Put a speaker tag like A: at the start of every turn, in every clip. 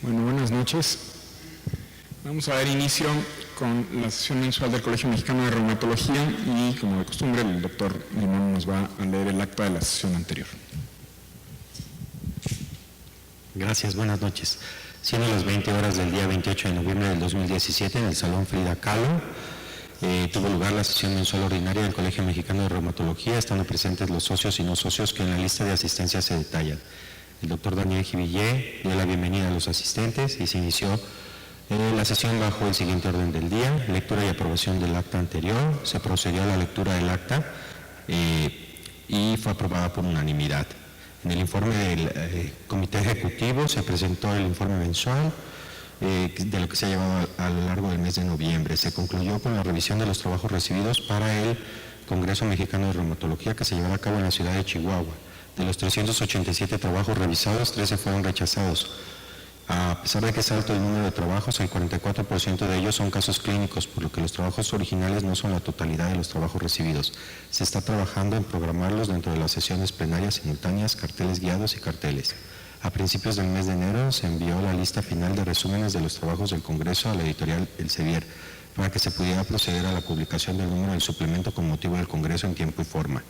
A: Bueno, buenas noches. Vamos a dar inicio con la sesión mensual del Colegio Mexicano de Reumatología y, como de costumbre, el doctor Limón nos va a leer el acta de la sesión anterior.
B: Gracias, buenas noches. Siendo las 20 horas del día 28 de noviembre del 2017 en el Salón Frida Kahlo, tuvo lugar la sesión mensual ordinaria del Colegio Mexicano de Reumatología, estando presentes los socios y no socios que en la lista de asistencia se detallan. El doctor Daniel Jivillé dio la bienvenida a los asistentes y se inició la sesión bajo el siguiente orden del día: lectura y aprobación del acta anterior. Se procedió a la lectura del acta y fue aprobada por unanimidad. En el informe del Comité Ejecutivo se presentó el informe mensual de lo que se ha llevado a lo largo del mes de noviembre. Se concluyó con la revisión de los trabajos recibidos para el Congreso Mexicano de Reumatología que se llevará a cabo en la ciudad de Chihuahua. De los 387 trabajos revisados, 13 fueron rechazados. A pesar de que es alto el número de trabajos, el 44% de ellos son casos clínicos, por lo que los trabajos originales no son la totalidad de los trabajos recibidos. Se está trabajando en programarlos dentro de las sesiones plenarias simultáneas, carteles guiados y carteles. A principios del mes de enero se envió la lista final de resúmenes de los trabajos del Congreso a la editorial Elsevier para que se pudiera proceder a la publicación del número del suplemento con motivo del Congreso en tiempo y forma.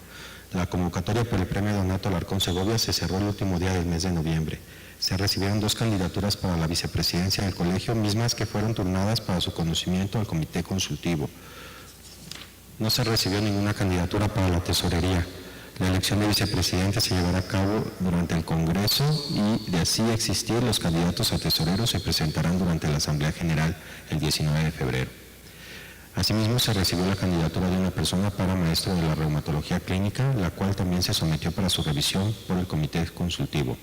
B: La convocatoria por el premio Donato Alarcón Segovia se cerró el último día del mes de noviembre. Se recibieron 2 candidaturas para la vicepresidencia del colegio, mismas que fueron turnadas para su conocimiento al comité consultivo. No se recibió ninguna candidatura para la tesorería. La elección de vicepresidente se llevará a cabo durante el Congreso y, de así existir, los candidatos a tesoreros se presentarán durante la Asamblea General el 19 de febrero. Asimismo, se recibió la candidatura de una persona para maestro de la reumatología clínica, la cual también se sometió para su revisión por el comité consultivo.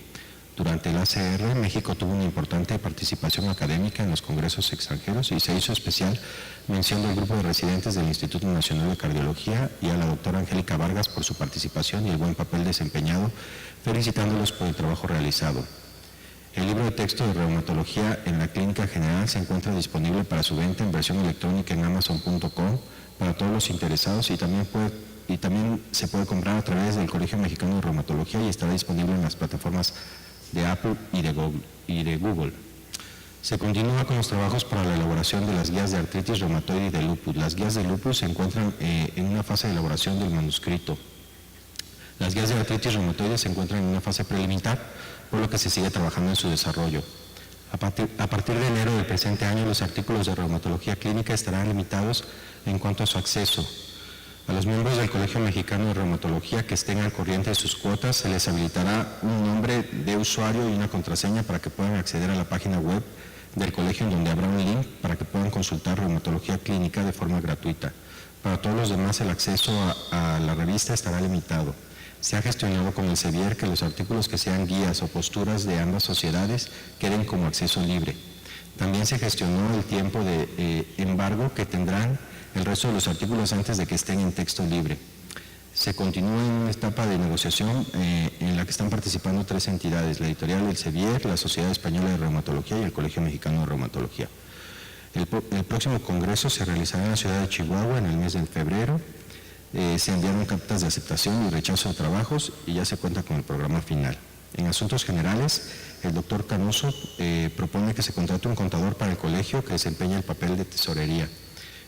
B: Durante el ACR, México tuvo una importante participación académica en los congresos extranjeros y se hizo especial mención del grupo de residentes del Instituto Nacional de Cardiología y a la doctora Angélica Vargas por su participación y el buen papel desempeñado, felicitándolos por el trabajo realizado. El libro de texto de reumatología en la clínica general se encuentra disponible para su venta en versión electrónica en amazon.com para todos los interesados y también se puede comprar a través del Colegio Mexicano de Reumatología y estará disponible en las plataformas de Apple y de Google. Se continúa con los trabajos para la elaboración de las guías de artritis reumatoide y de lupus. Las guías de lupus se encuentran en una fase de elaboración del manuscrito. Las guías de artritis reumatoide se encuentran en una fase preliminar, por lo que se sigue trabajando en su desarrollo. A partir de enero del presente año, los artículos de reumatología clínica estarán limitados en cuanto a su acceso. A los miembros del Colegio Mexicano de Reumatología que estén al corriente de sus cuotas se les habilitará un nombre de usuario y una contraseña para que puedan acceder a la página web del colegio, en donde habrá un link para que puedan consultar reumatología clínica de forma gratuita. Para todos los demás, el acceso a la revista estará limitado. Se ha gestionado con el Elsevier que los artículos que sean guías o posturas de ambas sociedades queden como acceso libre. También se gestionó el tiempo de embargo que tendrán el resto de los artículos antes de que estén en texto libre. Se continúa en una etapa de negociación en la que están participando 3 entidades: la editorial Elsevier, la Sociedad Española de Reumatología y el Colegio Mexicano de Reumatología. El próximo congreso se realizará en la ciudad de Chihuahua en el mes de febrero. Se enviaron cartas de aceptación y rechazo de trabajos y ya se cuenta con el programa final. En asuntos generales, el doctor Canuso propone que se contrate un contador para el colegio que desempeñe el papel de tesorería.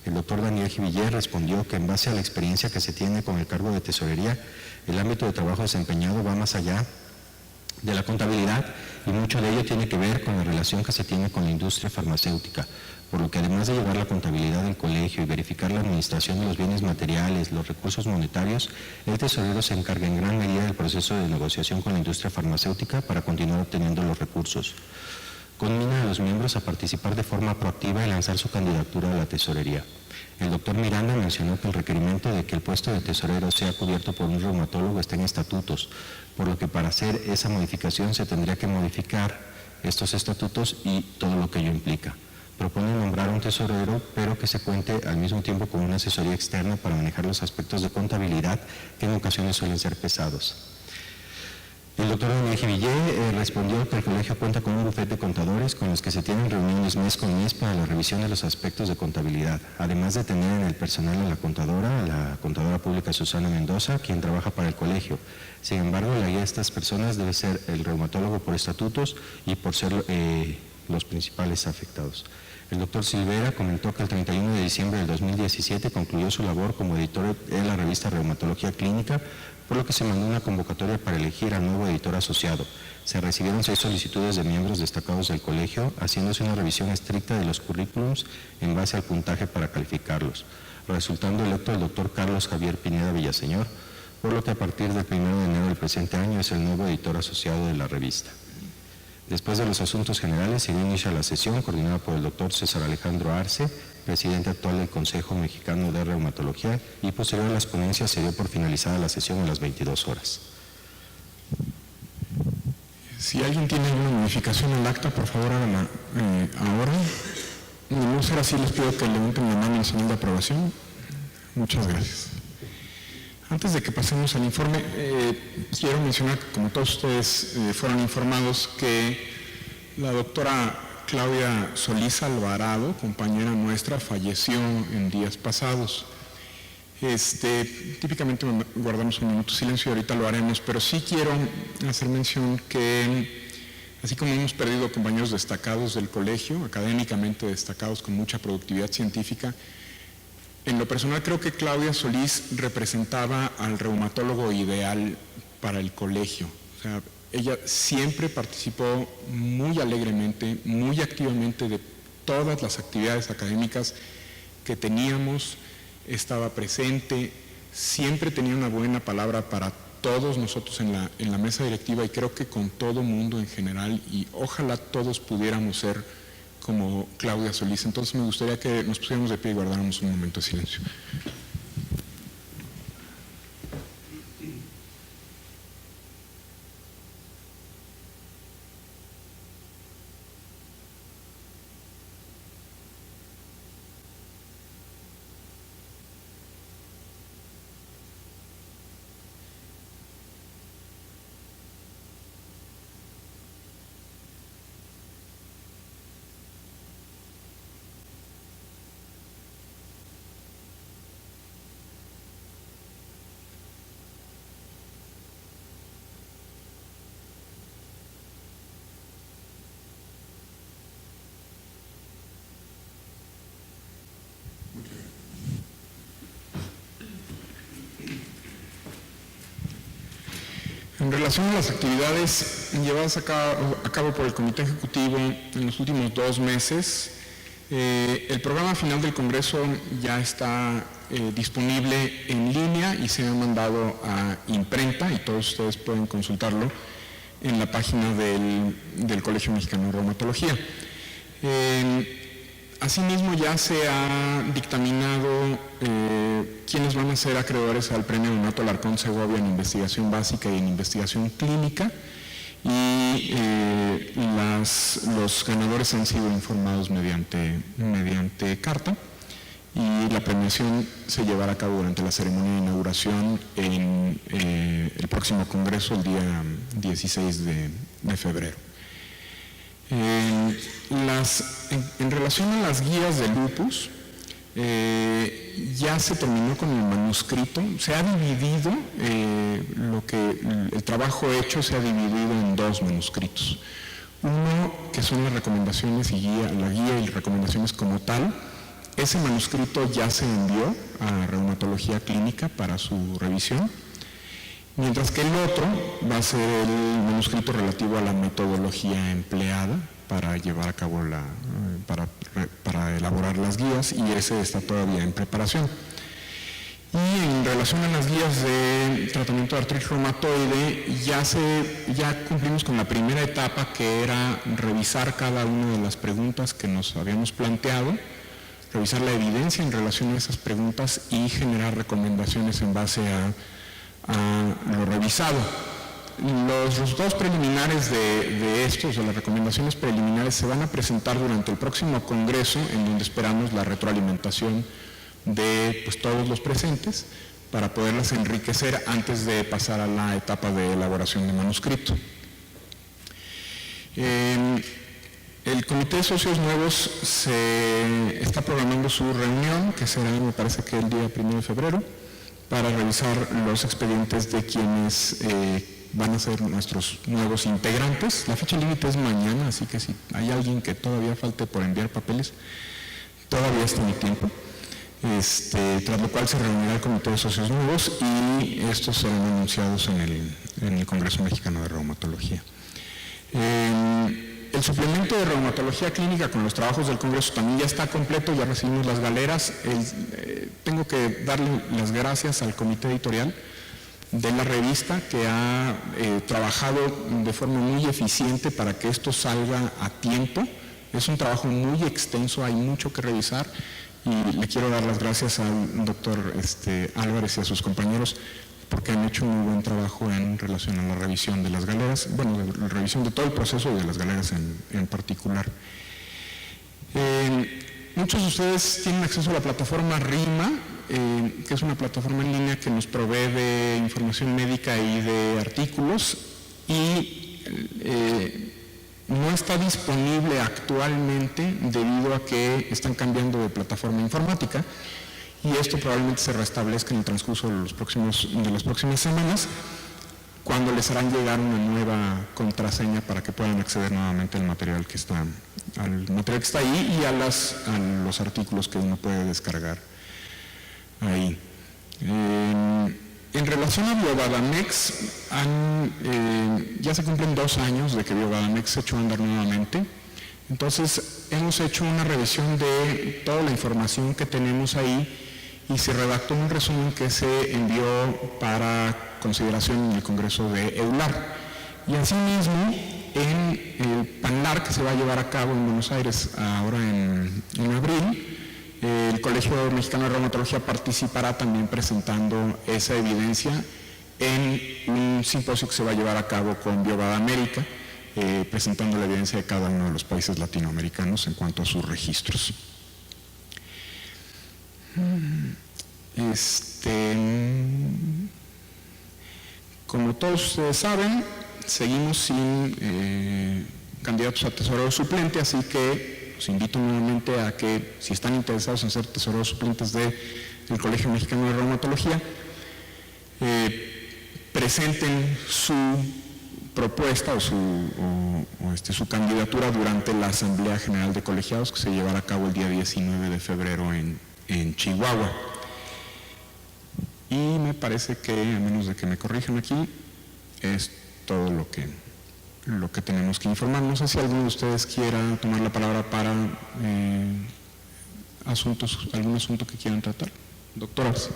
B: El doctor Daniel Jivillé respondió que en base a la experiencia que se tiene con el cargo de tesorería, el ámbito de trabajo desempeñado va más allá de la contabilidad y mucho de ello tiene que ver con la relación que se tiene con la industria farmacéutica, por lo que además de llevar la contabilidad del colegio y verificar la administración de los bienes materiales, los recursos monetarios, el tesorero se encarga en gran medida del proceso de negociación con la industria farmacéutica para continuar obteniendo los recursos. Conmina a los miembros a participar de forma proactiva y lanzar su candidatura a la tesorería. El doctor Miranda mencionó que el requerimiento de que el puesto de tesorero sea cubierto por un reumatólogo está en estatutos, por lo que para hacer esa modificación se tendría que modificar estos estatutos y todo lo que ello implica. Propone nombrar un tesorero, pero que se cuente al mismo tiempo con una asesoría externa para manejar los aspectos de contabilidad que en ocasiones suelen ser pesados. El doctor Daniel Givillé respondió que el colegio cuenta con un bufete de contadores con los que se tienen reuniones mes con mes para la revisión de los aspectos de contabilidad, además de tener en el personal a la contadora pública Susana Mendoza, quien trabaja para el colegio. Sin embargo, la guía de estas personas debe ser el reumatólogo por estatutos y por ser los principales afectados. El doctor Silvera comentó que el 31 de diciembre del 2017 concluyó su labor como editor de la revista Reumatología Clínica, por lo que se mandó una convocatoria para elegir al nuevo editor asociado. Se recibieron 6 solicitudes de miembros destacados del colegio, haciéndose una revisión estricta de los currículums en base al puntaje para calificarlos, resultando electo el doctor Carlos Javier Pineda Villaseñor, por lo que a partir del 1 de enero del presente año es el nuevo editor asociado de la revista. Después de los asuntos generales, se dio inicio a la sesión coordinada por el doctor César Alejandro Arce, presidente actual del Consejo Mexicano de Reumatología, y posterior a las ponencias se dio por finalizada la sesión a las 22 horas.
A: Si alguien tiene alguna modificación al acta, por favor háganla ahora. De no ser así, les pido que levanten la mano en señal de aprobación. Muchas gracias. Antes de que pasemos al informe, quiero mencionar, como todos ustedes fueron informados, que la doctora Claudia Solís Alvarado, compañera nuestra, falleció en días pasados. Típicamente guardamos un minuto de silencio y ahorita lo haremos, pero sí quiero hacer mención que, así como hemos perdido compañeros destacados del colegio, académicamente destacados con mucha productividad científica, en lo personal creo que Claudia Solís representaba al reumatólogo ideal para el colegio. O sea, ella siempre participó muy alegremente, muy activamente de todas las actividades académicas que teníamos, estaba presente, siempre tenía una buena palabra para todos nosotros en la mesa directiva y creo que con todo mundo en general, y ojalá todos pudiéramos ser como Claudia Solís. Entonces me gustaría que nos pusiéramos de pie y guardáramos un momento de silencio. En relación a las actividades llevadas a cabo por el Comité Ejecutivo en los últimos 2 meses, el programa final del Congreso ya está disponible en línea y se ha mandado a imprenta y todos ustedes pueden consultarlo en la página del Colegio Mexicano de Reumatología. Asimismo, ya se ha dictaminado quiénes van a ser acreedores al Premio Donato Alarcón Segovia en investigación básica y en investigación clínica, y los ganadores han sido informados mediante carta, y la premiación se llevará a cabo durante la ceremonia de inauguración en el próximo Congreso, el día 16 de febrero. En relación a las guías de lupus, ya se terminó con el manuscrito, se ha dividido, el trabajo hecho se ha dividido en 2 manuscritos. Uno que son las recomendaciones y la guía y recomendaciones como tal. Ese manuscrito ya se envió a Reumatología Clínica para su revisión, mientras que el otro va a ser el manuscrito relativo a la metodología empleada para llevar a cabo para elaborar las guías, y ese está todavía en preparación. Y en relación a las guías de tratamiento de artritis reumatoide, ya cumplimos con la primera etapa, que era revisar cada una de las preguntas que nos habíamos planteado, revisar la evidencia en relación a esas preguntas y generar recomendaciones en base a lo revisado. Los resultados preliminares de estos, o las recomendaciones preliminares, se van a presentar durante el próximo congreso, en donde esperamos la retroalimentación de todos los presentes para poderlas enriquecer antes de pasar a la etapa de elaboración de manuscrito. El Comité de Socios Nuevos se está programando su reunión, que será, me parece que el día 1 de febrero, para revisar los expedientes de quienes van a ser nuestros nuevos integrantes. La fecha límite es mañana, así que si hay alguien que todavía falte por enviar papeles, todavía está en tiempo. Tras lo cual se reunirá el Comité de Socios Nuevos y estos serán anunciados en el Congreso Mexicano de Reumatología. El suplemento de reumatología clínica con los trabajos del Congreso también ya está completo, ya recibimos las galeras. Tengo que darle las gracias al comité editorial de la revista, que ha trabajado de forma muy eficiente para que esto salga a tiempo. Es un trabajo muy extenso, hay mucho que revisar, y le quiero dar las gracias al doctor Álvarez y a sus compañeros, porque han hecho un muy buen trabajo en relación a la revisión de las galeras, bueno, la revisión de todo el proceso de las galeras en particular. Muchos de ustedes tienen acceso a la plataforma RIMA, que es una plataforma en línea que nos provee de información médica y de artículos, y no está disponible actualmente debido a que están cambiando de plataforma informática, y esto probablemente se restablezca en el transcurso de las próximas semanas, cuando les harán llegar una nueva contraseña para que puedan acceder nuevamente al material que está ahí y a los artículos que uno puede descargar ahí. En relación a Biobadamex, ya se cumplen 2 años de que Biobadamex se echó a andar nuevamente. Entonces hemos hecho una revisión de toda la información que tenemos ahí y se redactó un resumen que se envió para consideración en el Congreso de EULAR. Y asimismo, en el PANLAR, que se va a llevar a cabo en Buenos Aires ahora en abril, el Colegio Mexicano de Reumatología participará también presentando esa evidencia en un simposio que se va a llevar a cabo con Biobadamérica, presentando la evidencia de cada uno de los países latinoamericanos en cuanto a sus registros. Como todos ustedes saben, seguimos sin candidatos a tesorero suplente, así que los invito nuevamente a que, si están interesados en ser tesoreros suplentes del Colegio Mexicano de Reumatología, presenten su propuesta o su candidatura durante la Asamblea General de Colegiados, que se llevará a cabo el día 19 de febrero en Chihuahua. Y me parece que, a menos de que me corrijan aquí, es todo lo que tenemos que informar. No sé si alguno de ustedes quiera tomar la palabra para algún asunto que quieran tratar. Doctoras.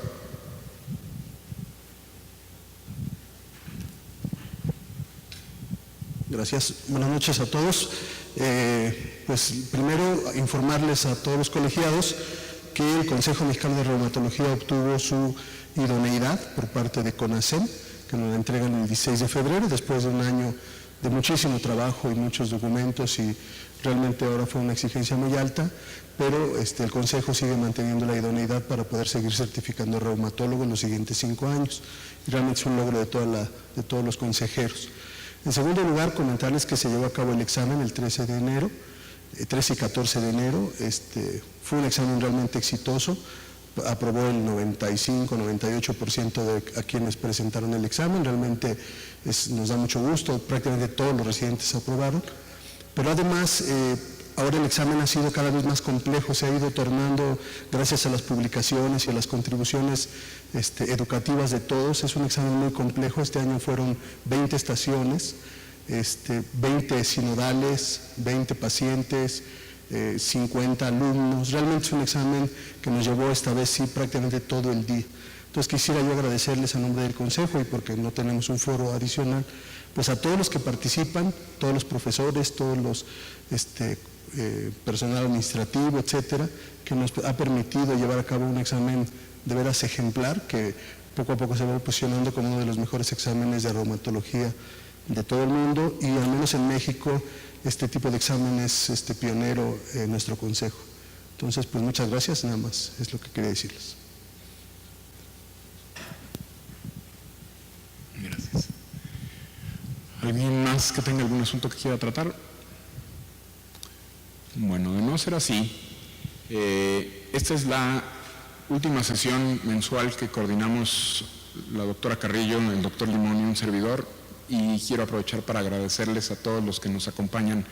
C: Gracias. Buenas noches a todos. Pues primero informarles a todos los colegiados que el Consejo Mexicano de Reumatología obtuvo su idoneidad por parte de CONASEM, que nos la entregan el 16 de febrero, después de un año de muchísimo trabajo y muchos documentos, y realmente ahora fue una exigencia muy alta, pero el Consejo sigue manteniendo la idoneidad para poder seguir certificando reumatólogos en los siguientes 5 años. Y realmente es un logro de todos los consejeros. En segundo lugar, comentarles que se llevó a cabo el examen el 13 y 14 de enero. Fue un examen realmente exitoso, aprobó el 95-98% de a quienes presentaron el examen. Realmente nos da mucho gusto, prácticamente todos los residentes aprobaron, pero además ahora el examen ha sido cada vez más complejo, se ha ido tornando gracias a las publicaciones y a las contribuciones educativas de todos. Es un examen muy complejo. Este año fueron 20 estaciones, 20 sinodales, 20 pacientes, 50 alumnos. Realmente es un examen que nos llevó esta vez sí prácticamente todo el día. Entonces quisiera yo agradecerles a nombre del Consejo, y porque no tenemos un foro adicional, pues a todos los que participan, todos los profesores, todos los personal administrativo, etcétera, que nos ha permitido llevar a cabo un examen de veras ejemplar, que poco a poco se va posicionando como uno de los mejores exámenes de reumatología de todo el mundo, y al menos en México este tipo de examen es pionero en nuestro consejo. Entonces, pues muchas gracias, nada más es lo que quería decirles.
A: Gracias. ¿Alguien más que tenga algún asunto que quiera tratar? Bueno, de no ser así, esta es la última sesión mensual que coordinamos la doctora Carrillo, el doctor Limón y un servidor, y quiero aprovechar para agradecerles a todos los que nos acompañan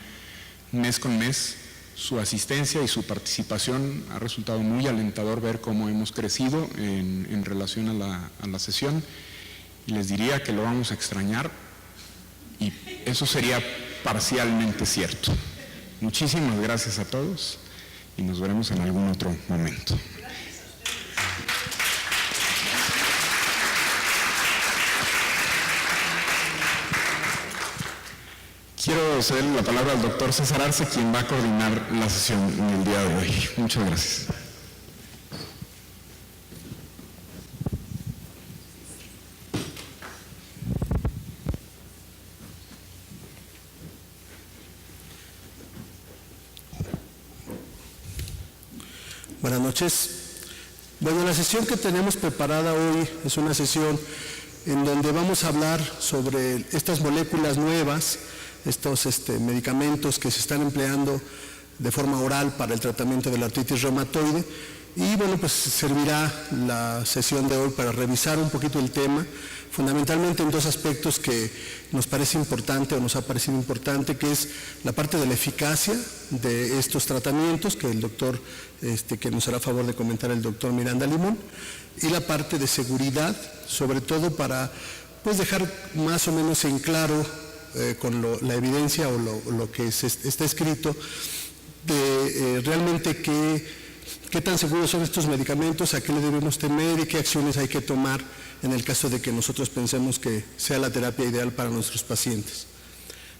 A: mes con mes. Su asistencia y su participación ha resultado muy alentador ver cómo hemos crecido en relación a la sesión, y les diría que lo vamos a extrañar, y eso sería parcialmente cierto. Muchísimas gracias a todos y nos veremos en algún otro momento. Quiero ceder la palabra al doctor César Arce, quien va a coordinar la sesión en el día de hoy. Muchas gracias.
C: Buenas noches. Bueno, la sesión que tenemos preparada hoy es una sesión en donde vamos a hablar sobre estas moléculas nuevas, estos medicamentos que se están empleando de forma oral para el tratamiento de la artritis reumatoide. Y bueno, pues servirá la sesión de hoy para revisar un poquito el tema, fundamentalmente en dos aspectos que nos parece importante o nos ha parecido importante, que es la parte de la eficacia de estos tratamientos, que el doctor, que nos hará favor de comentar el doctor Miranda Limón, y la parte de seguridad, sobre todo para pues dejar más o menos en claro con la evidencia o lo que está escrito, de realmente qué tan seguros son estos medicamentos, a qué le debemos temer y qué acciones hay que tomar en el caso de que nosotros pensemos que sea la terapia ideal para nuestros pacientes.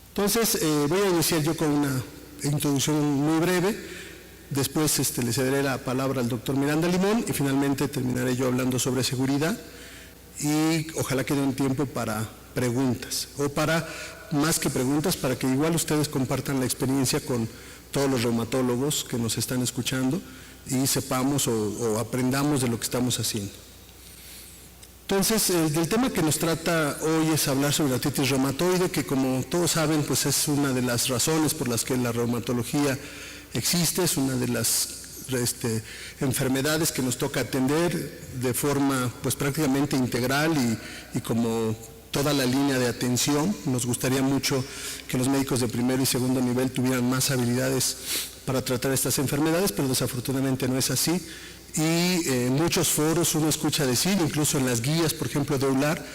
C: Entonces, voy a iniciar yo con una introducción muy breve, después le cederé la palabra al doctor Miranda Limón y finalmente terminaré yo hablando sobre seguridad, y ojalá quede un tiempo para preguntas, o para, más que preguntas, para que igual ustedes compartan la experiencia con todos los reumatólogos que nos están escuchando y sepamos o aprendamos de lo que estamos haciendo. Entonces, el tema que nos trata hoy es hablar sobre la artritis reumatoide, que como todos saben, pues es una de las razones por las que la reumatología existe, es una de las enfermedades que nos toca atender de forma pues prácticamente integral y como toda la línea de atención. Nos gustaría mucho que los médicos de primero y segundo nivel tuvieran más habilidades para tratar estas enfermedades, pero desafortunadamente no es así. Y en muchos foros uno escucha decir, incluso en las guías, por ejemplo, de EULAR,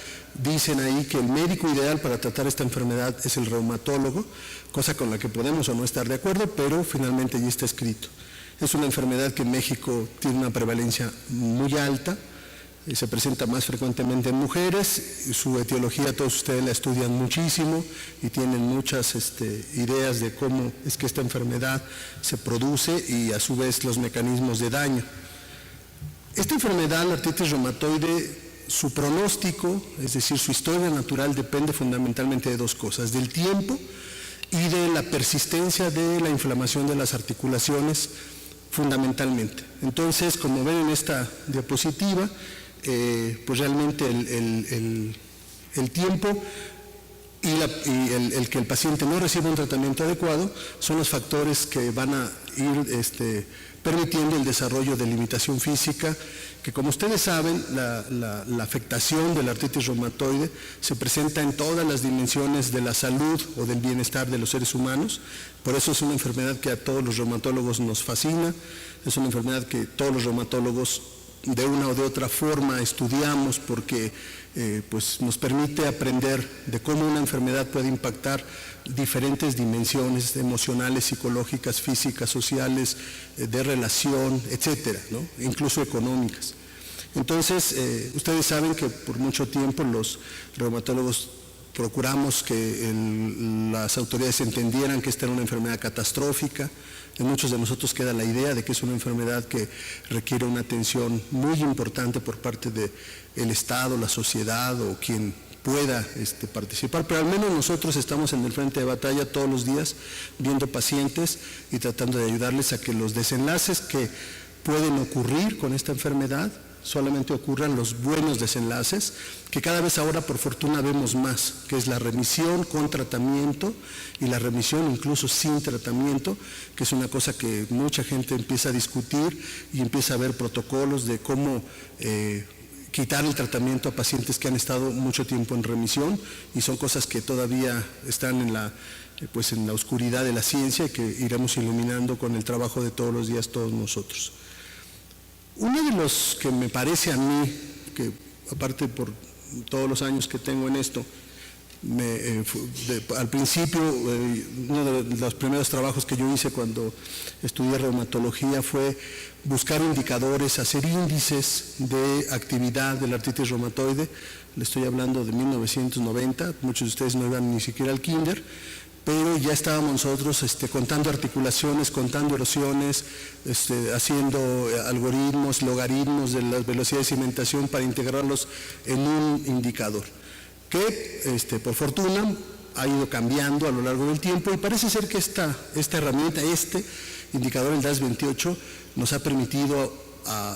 C: dicen ahí que el médico ideal para tratar esta enfermedad es el reumatólogo, cosa con la que podemos o no estar de acuerdo, pero finalmente ya está escrito. Es una enfermedad que en México tiene una prevalencia muy alta, se presenta más frecuentemente en mujeres, su etiología todos ustedes la estudian muchísimo y tienen muchas ideas de cómo es que esta enfermedad se produce y a su vez los mecanismos de daño. Esta enfermedad, la artritis reumatoide, su pronóstico, es decir, su historia natural, depende fundamentalmente de dos cosas: del tiempo y de la persistencia de la inflamación de las articulaciones, fundamentalmente. Entonces, como ven en esta diapositiva, pues realmente el tiempo y el que el paciente no reciba un tratamiento adecuado son los factores que van a ir permitiendo el desarrollo de limitación física, que como ustedes saben, la afectación de la artritis reumatoide se presenta en todas las dimensiones de la salud o del bienestar de los seres humanos. Por eso es una enfermedad que a todos los reumatólogos nos fascina, es una enfermedad que todos los reumatólogos de una o de otra forma estudiamos, porque pues nos permite aprender de cómo una enfermedad puede impactar diferentes dimensiones emocionales, psicológicas, físicas, sociales, de relación, etcétera, ¿no? Incluso económicas. Entonces, ustedes saben que por mucho tiempo los reumatólogos procuramos que las autoridades entendieran que esta era una enfermedad catastrófica. En muchos de nosotros queda la idea de que es una enfermedad que requiere una atención muy importante por parte del Estado, la sociedad o quien pueda participar, pero al menos nosotros estamos en el frente de batalla todos los días viendo pacientes y tratando de ayudarles a que los desenlaces que pueden ocurrir con esta enfermedad solamente ocurran los buenos desenlaces, que cada vez ahora por fortuna vemos más, que es la remisión con tratamiento y la remisión incluso sin tratamiento, que es una cosa que mucha gente empieza a discutir y empieza a ver protocolos de cómo quitar el tratamiento a pacientes que han estado mucho tiempo en remisión, y son cosas que todavía están en la oscuridad de la ciencia y que iremos iluminando con el trabajo de todos los días todos nosotros. Uno de los que me parece a mí, que aparte por todos los años que tengo en esto, al principio, uno de los primeros trabajos que yo hice cuando estudié reumatología fue buscar indicadores, hacer índices de actividad de la artritis reumatoide. Le estoy hablando de 1990, muchos de ustedes no iban ni siquiera al kinder, pero ya estábamos nosotros contando articulaciones, contando erosiones, haciendo algoritmos, logaritmos de las velocidades de cimentación para integrarlos en un indicador, que por fortuna ha ido cambiando a lo largo del tiempo, y parece ser que esta herramienta, este indicador, el DAS28, nos ha permitido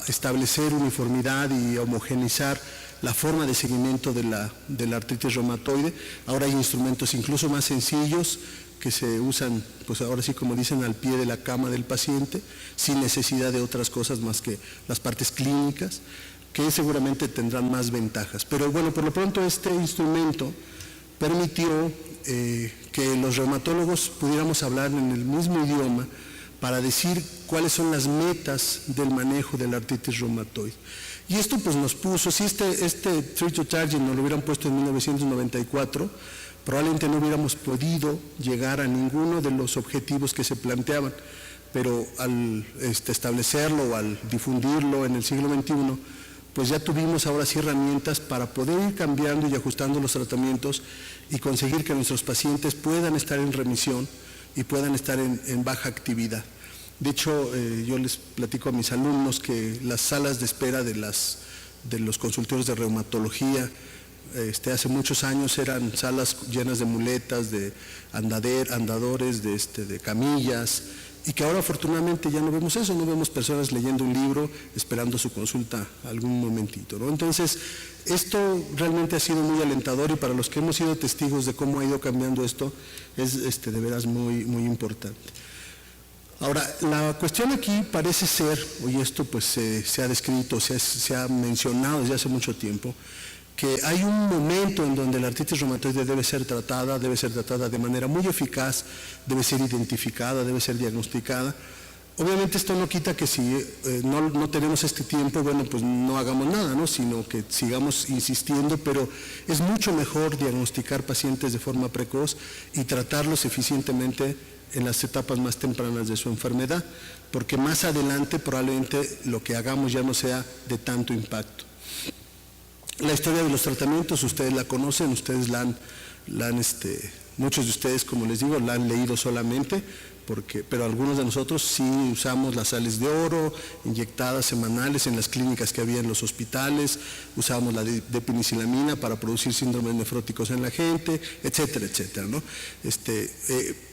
C: establecer uniformidad y homogeneizar la forma de seguimiento de la artritis reumatoide. Ahora hay instrumentos incluso más sencillos que se usan, pues ahora sí, como dicen, al pie de la cama del paciente, sin necesidad de otras cosas más que las partes clínicas, que seguramente tendrán más ventajas. Pero bueno, por lo pronto este instrumento permitió que los reumatólogos pudiéramos hablar en el mismo idioma para decir cuáles son las metas del manejo de la artritis reumatoide. Y esto pues nos puso, si este Treat to Target nos lo hubieran puesto en 1994, probablemente no hubiéramos podido llegar a ninguno de los objetivos que se planteaban, pero al establecerlo o al difundirlo en el siglo XXI, pues ya tuvimos ahora sí herramientas para poder ir cambiando y ajustando los tratamientos y conseguir que nuestros pacientes puedan estar en remisión y puedan estar en baja actividad. De hecho, yo les platico a mis alumnos que las salas de espera de los consultorios de reumatología hace muchos años eran salas llenas de muletas, de andadores, de camillas, y que ahora afortunadamente ya no vemos eso, no vemos personas leyendo un libro esperando su consulta algún momentito, ¿no? Entonces, esto realmente ha sido muy alentador, y para los que hemos sido testigos de cómo ha ido cambiando esto, es de veras muy, muy importante. Ahora, la cuestión aquí parece ser, y esto pues se ha descrito, se ha mencionado desde hace mucho tiempo, que hay un momento en donde la artritis reumatoide debe ser tratada de manera muy eficaz, debe ser identificada, debe ser diagnosticada. Obviamente esto no quita que si no tenemos este tiempo, bueno, pues no hagamos nada, ¿no? Sino que sigamos insistiendo, pero es mucho mejor diagnosticar pacientes de forma precoz y tratarlos eficientemente en las etapas más tempranas de su enfermedad, porque más adelante probablemente lo que hagamos ya no sea de tanto impacto. La historia de los tratamientos, ustedes la conocen, ustedes muchos de ustedes, como les digo, la han leído solamente, pero algunos de nosotros sí usamos las sales de oro inyectadas semanales en las clínicas que había en los hospitales, usábamos la depinicilamina para producir síndromes nefróticos en la gente, etcétera, etcétera, ¿no?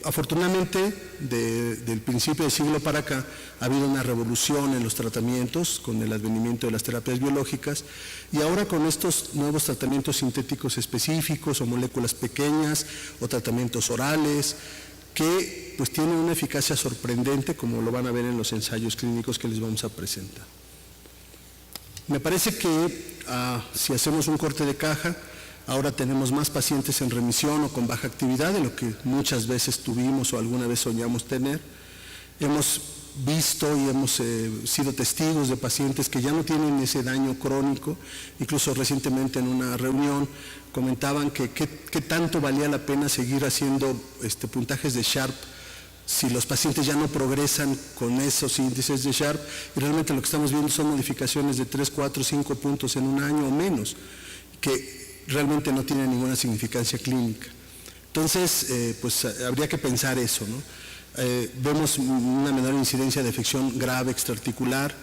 C: Afortunadamente, del principio del siglo para acá, ha habido una revolución en los tratamientos con el advenimiento de las terapias biológicas, y ahora con estos nuevos tratamientos sintéticos específicos o moléculas pequeñas o tratamientos orales, que pues tienen una eficacia sorprendente, como lo van a ver en los ensayos clínicos que les vamos a presentar. Me parece que si hacemos un corte de caja, ahora tenemos más pacientes en remisión o con baja actividad de lo que muchas veces tuvimos o alguna vez soñamos tener. Hemos visto y hemos sido testigos de pacientes que ya no tienen ese daño crónico. Incluso recientemente en una reunión comentaban que qué tanto valía la pena seguir haciendo puntajes de Sharp si los pacientes ya no progresan con esos índices de Sharp, y realmente lo que estamos viendo son modificaciones de 3, 4, 5 puntos en un año o menos, que realmente no tiene ninguna significancia clínica. Entonces, pues habría que pensar eso, ¿no? Vemos una menor incidencia de afección grave extraarticular.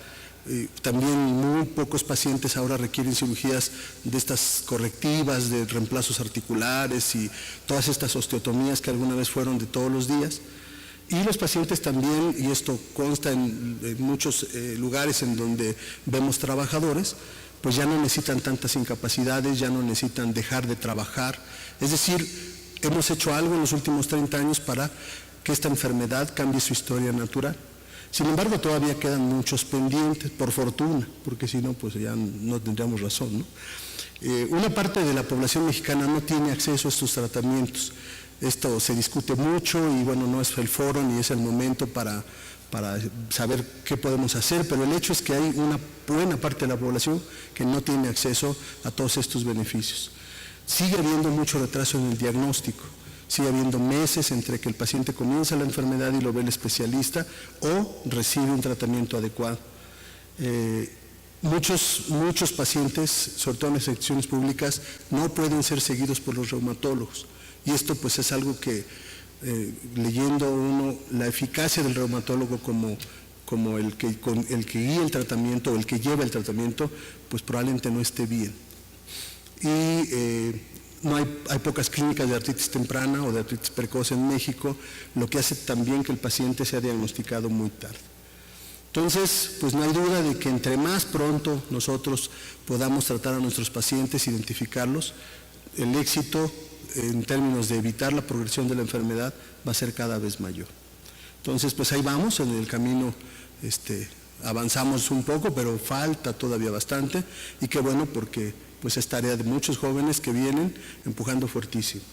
C: También muy pocos pacientes ahora requieren cirugías de estas correctivas, de reemplazos articulares y todas estas osteotomías que alguna vez fueron de todos los días. Y los pacientes también, y esto consta en muchos lugares en donde vemos trabajadores, pues ya no necesitan tantas incapacidades, ya no necesitan dejar de trabajar. Es decir, hemos hecho algo en los últimos 30 años para que esta enfermedad cambie su historia natural. Sin embargo, todavía quedan muchos pendientes, por fortuna, porque si no, pues ya no tendríamos razón, ¿no? Una parte de la población mexicana no tiene acceso a estos tratamientos. Esto se discute mucho y bueno, no es el foro ni es el momento para saber qué podemos hacer, pero el hecho es que hay una buena parte de la población que no tiene acceso a todos estos beneficios. Sigue habiendo mucho retraso en el diagnóstico, sigue habiendo meses entre que el paciente comienza la enfermedad y lo ve el especialista o recibe un tratamiento adecuado. Muchos pacientes, sobre todo en las secciones públicas, no pueden ser seguidos por los reumatólogos. Y esto pues es algo que, leyendo uno la eficacia del reumatólogo como el que guía el tratamiento o el que lleva el tratamiento, pues probablemente no esté bien. Y no hay pocas clínicas de artritis temprana o de artritis precoz en México, lo que hace también que el paciente sea diagnosticado muy tarde. Entonces, pues no hay duda de que entre más pronto nosotros podamos tratar a nuestros pacientes, identificarlos, el éxito en términos de evitar la progresión de la enfermedad va a ser cada vez mayor. Entonces, pues ahí vamos, en el camino avanzamos un poco, pero falta todavía bastante, y qué bueno porque pues es tarea de muchos jóvenes que vienen empujando fuertísimo.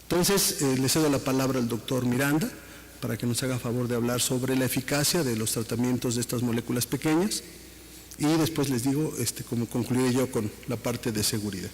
C: Entonces, le cedo la palabra al doctor Miranda para que nos haga favor de hablar sobre la eficacia de los tratamientos de estas moléculas pequeñas, y después les digo cómo concluiré yo con la parte de seguridad.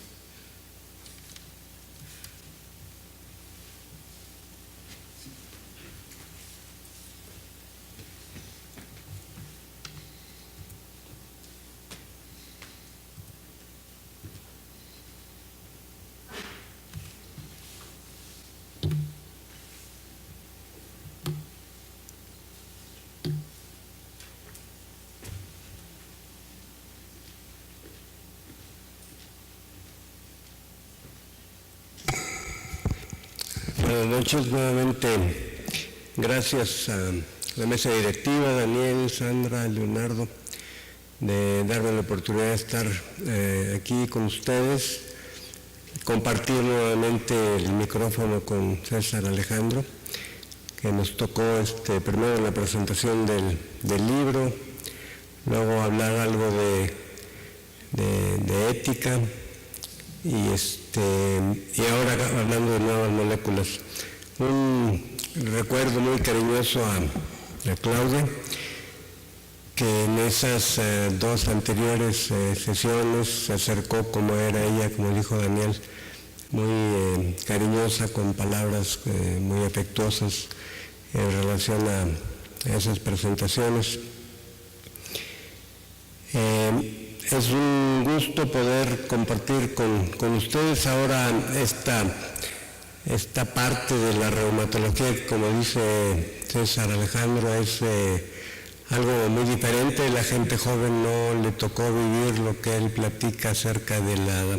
D: Buenas noches nuevamente. Gracias a la mesa directiva, Daniel, Sandra, Leonardo, de darme la oportunidad de estar aquí con ustedes, compartir nuevamente el micrófono con César Alejandro, que nos tocó primero la presentación del libro, luego hablar algo de ética, y ahora hablando de nuevas moléculas. Un recuerdo muy cariñoso a Claudia, que en esas dos anteriores sesiones se acercó como era ella, como dijo Daniel, muy cariñosa, con palabras muy afectuosas en relación a esas presentaciones. Es un gusto poder compartir con ustedes ahora esta parte de la reumatología que, como dice César Alejandro, es algo muy diferente. La gente joven no le tocó vivir lo que él platica acerca de la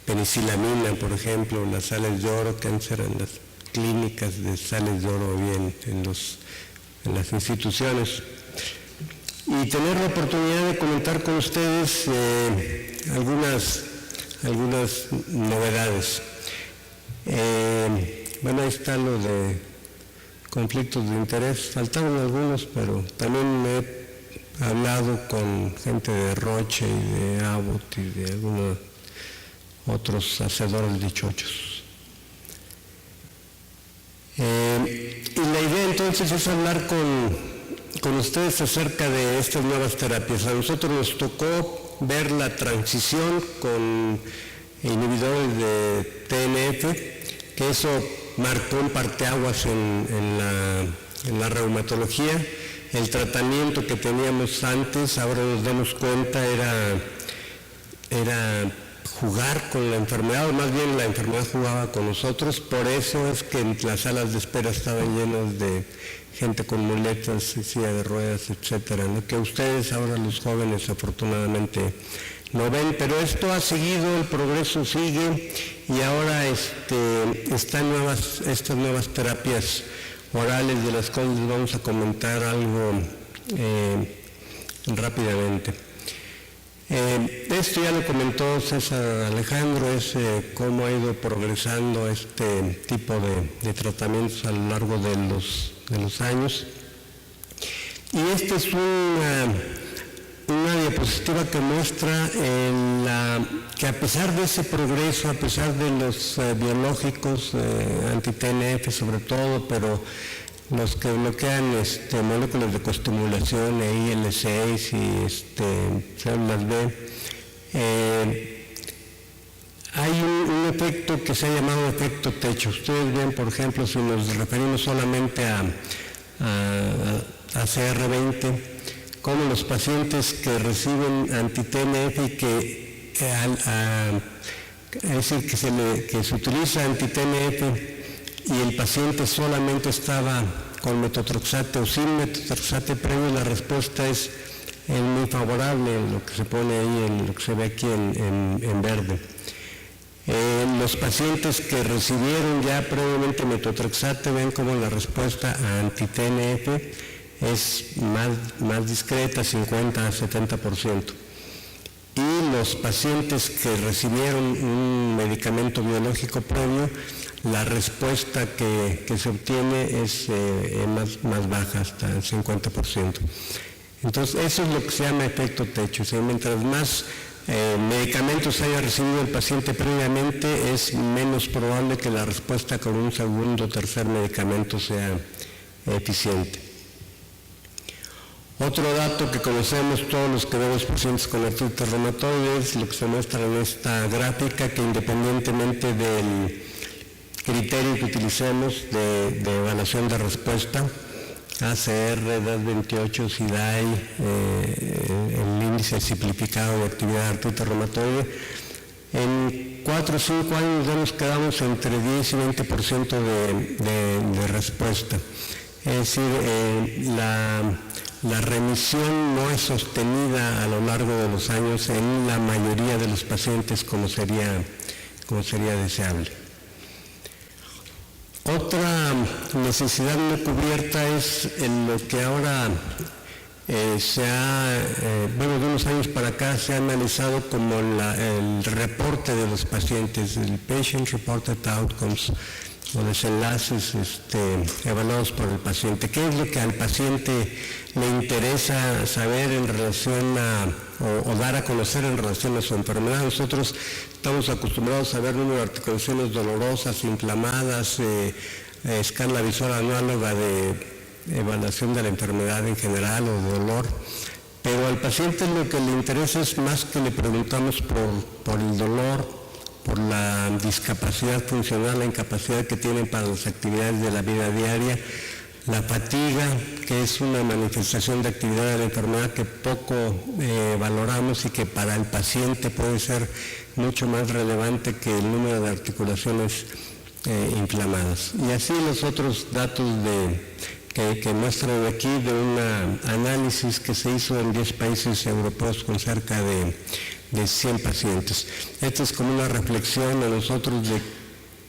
D: penicilamina, por ejemplo, las sales de oro, que antes eran las clínicas de sales de oro bien en las instituciones. Y tener la oportunidad de comentar con ustedes algunas novedades. Bueno, ahí está lo de conflictos de interés, faltaron algunos, pero también he hablado con gente de Roche y de Abbott y de algunos otros hacedores de chochos. Y la idea entonces es hablar con ustedes acerca de estas nuevas terapias. A nosotros nos tocó ver la transición con inhibidores de TNF, que eso marcó un parteaguas en la reumatología. El tratamiento que teníamos antes, ahora nos damos cuenta, era jugar con la enfermedad, o más bien la enfermedad jugaba con nosotros. Por eso es que en las salas de espera estaban llenos de gente con muletas, silla de ruedas, etcétera, ¿no? Que ustedes ahora, los jóvenes, afortunadamente no ven, pero esto ha seguido, el progreso sigue, y ahora están estas nuevas terapias orales, de las cuales vamos a comentar algo rápidamente. Esto ya lo comentó César Alejandro, es cómo ha ido progresando este tipo de tratamientos a lo largo de los años. Y esta es una diapositiva que muestra que a pesar de ese progreso, a pesar de los biológicos, anti-TNF sobre todo, pero los que bloquean moléculas de coestimulación, IL-6 y células B, hay un efecto que se ha llamado efecto techo. Ustedes ven, por ejemplo, si nos referimos solamente a CR20, como los pacientes que reciben anti-TNF y que, es decir, que se utiliza anti-TNF y el paciente solamente estaba con metotrexate o sin metotrexate previo, la respuesta es muy favorable, lo que se pone ahí, lo que se ve aquí en verde. Los pacientes que recibieron ya previamente metotrexate, ven como la respuesta a anti-TNF es más discreta, 50 a 70%. Y los pacientes que recibieron un medicamento biológico previo, la respuesta que se obtiene es más baja, hasta el 50%. Entonces, eso es lo que se llama efecto techo. O sea, mientras más medicamentos haya recibido el paciente previamente, es menos probable que la respuesta con un segundo o tercer medicamento sea eficiente. Otro dato que conocemos todos los que vemos pacientes con artritis reumatoide es lo que se muestra en esta gráfica, que independientemente del criterio que utilicemos de evaluación de respuesta, ACR, DAS28, SIDAI, el índice simplificado de actividad de artritis reumatoide, en 4 o 5 años ya nos quedamos entre 10 y 20% de respuesta. Es decir, la remisión no es sostenida a lo largo de los años en la mayoría de los pacientes como sería deseable. Otra necesidad no cubierta es en lo que ahora de unos años para acá se ha analizado como el reporte de los pacientes, el Patient Reported Outcomes, o desenlaces evaluados por el paciente. ¿Qué es lo que al paciente le interesa saber en relación o dar a conocer en relación a su enfermedad? Nosotros estamos acostumbrados a ver número de articulaciones dolorosas, inflamadas, escala visual análoga de evaluación de la enfermedad en general o de dolor, pero al paciente lo que le interesa es más que le preguntamos por el dolor, por la discapacidad funcional, la incapacidad que tienen para las actividades de la vida diaria, la fatiga, que es una manifestación de actividad de la enfermedad que poco valoramos y que para el paciente puede ser mucho más relevante que el número de articulaciones inflamadas. Y así los otros datos que muestran aquí de un análisis que se hizo en 10 países europeos con cerca de 100 pacientes. Esto es como una reflexión a nosotros de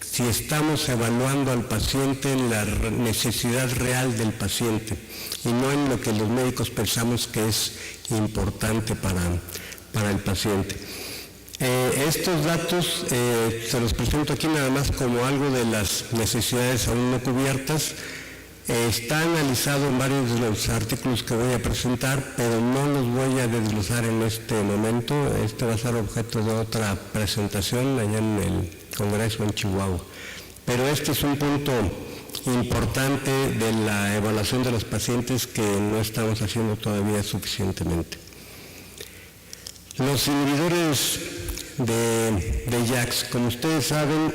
D: si estamos evaluando al paciente en la necesidad real del paciente y no en lo que los médicos pensamos que es importante para el paciente. Estos datos se los presento aquí nada más como algo de las necesidades aún no cubiertas. Está analizado en varios de los artículos que voy a presentar, pero no los voy a desglosar en este momento. Este va a ser objeto de otra presentación allá en el Congreso en Chihuahua. Pero este es un punto importante de la evaluación de los pacientes que no estamos haciendo todavía suficientemente. Los inhibidores de JAKs, como ustedes saben,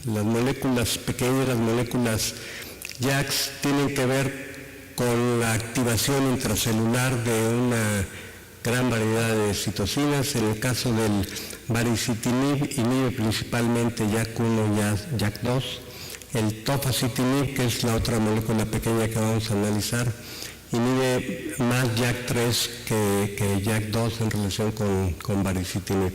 D: las moléculas pequeñas, las moléculas JAKs, tienen que ver con la activación intracelular de una gran variedad de citocinas. En el caso del baricitinib, inhibe principalmente JAK1 y JAK2. El tofacitinib, que es la otra molécula pequeña que vamos a analizar, inhibe más JAK3 que JAK2 en relación con baricitinib.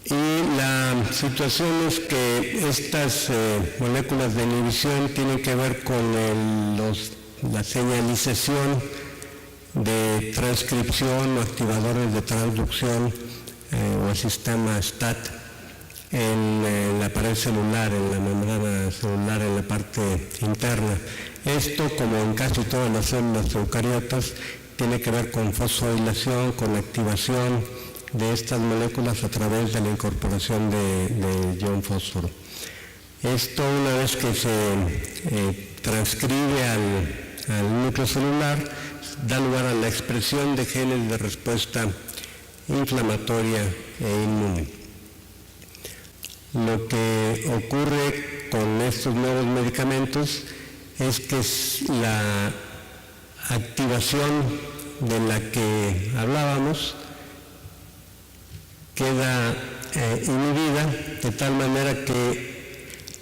D: Y la situación es que estas moléculas de inhibición tienen que ver con la señalización de transcripción o activadores de transducción o el sistema STAT en la pared celular, en la membrana celular, en la parte interna. Esto, como en casi todas las células eucariotas, tiene que ver con fosforilación, con activación de estas moléculas a través de la incorporación de ion fósforo. Esto, una vez que se transcribe al núcleo celular, da lugar a la expresión de genes de respuesta inflamatoria e inmune. Lo que ocurre con estos nuevos medicamentos es que la activación de la que hablábamos queda inhibida de tal manera que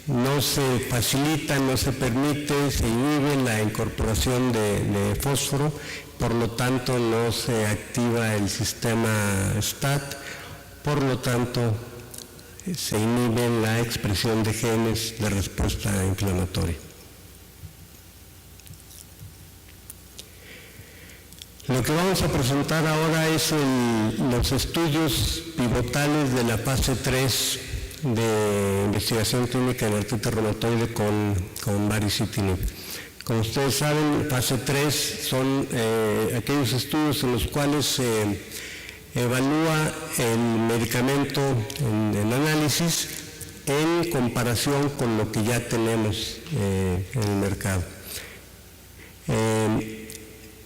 D: no se facilita, no se permite, se inhibe la incorporación de fósforo, por lo tanto no se activa el sistema STAT, por lo tanto se inhibe la expresión de genes de respuesta inflamatoria. Lo que vamos a presentar ahora es los estudios pivotales de la fase 3 de investigación clínica en artritis reumatoide con baricitinib. Como ustedes saben, fase 3 son aquellos estudios en los cuales se evalúa el medicamento en análisis en comparación con lo que ya tenemos en el mercado.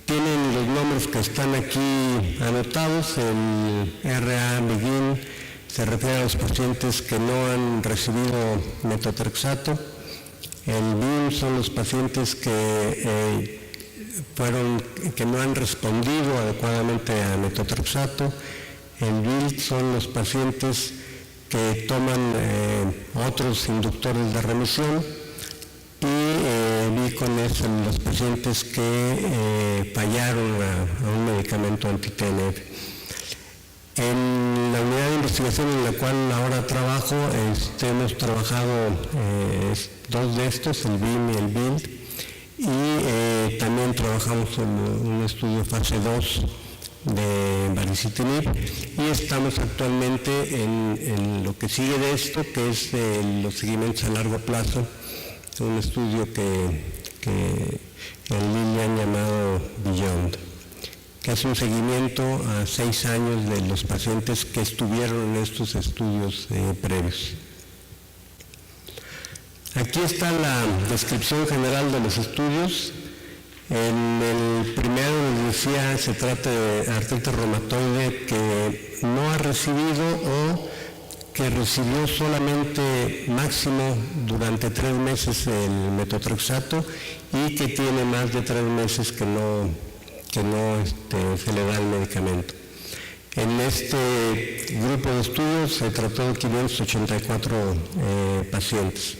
D: Tienen los nombres que están aquí anotados. El RA Begin se refiere a los pacientes que no han recibido metotrexato. El BIM son los pacientes que no han respondido adecuadamente a metotrexato. El BILD son los pacientes que toman otros inductores de remisión. Y BICON es los pacientes que fallaron a un medicamento anti-TNF. En la unidad de investigación en la cual ahora trabajo, hemos trabajado dos de estos, el BIM y el BILD, y también trabajamos en un estudio fase 2 de baricitinib, y estamos actualmente en lo que sigue de esto, que es los seguimientos a largo plazo, un estudio que en línea han llamado Beyond, que es un seguimiento a 6 años de los pacientes que estuvieron en estos estudios previos. Aquí está la descripción general de los estudios. En el primero, les decía, se trata de artritis reumatoide que no ha recibido o que recibió solamente máximo durante 3 meses el metotrexato y que tiene más de 3 meses que no se le da el medicamento. En este grupo de estudios se trató de 584 pacientes.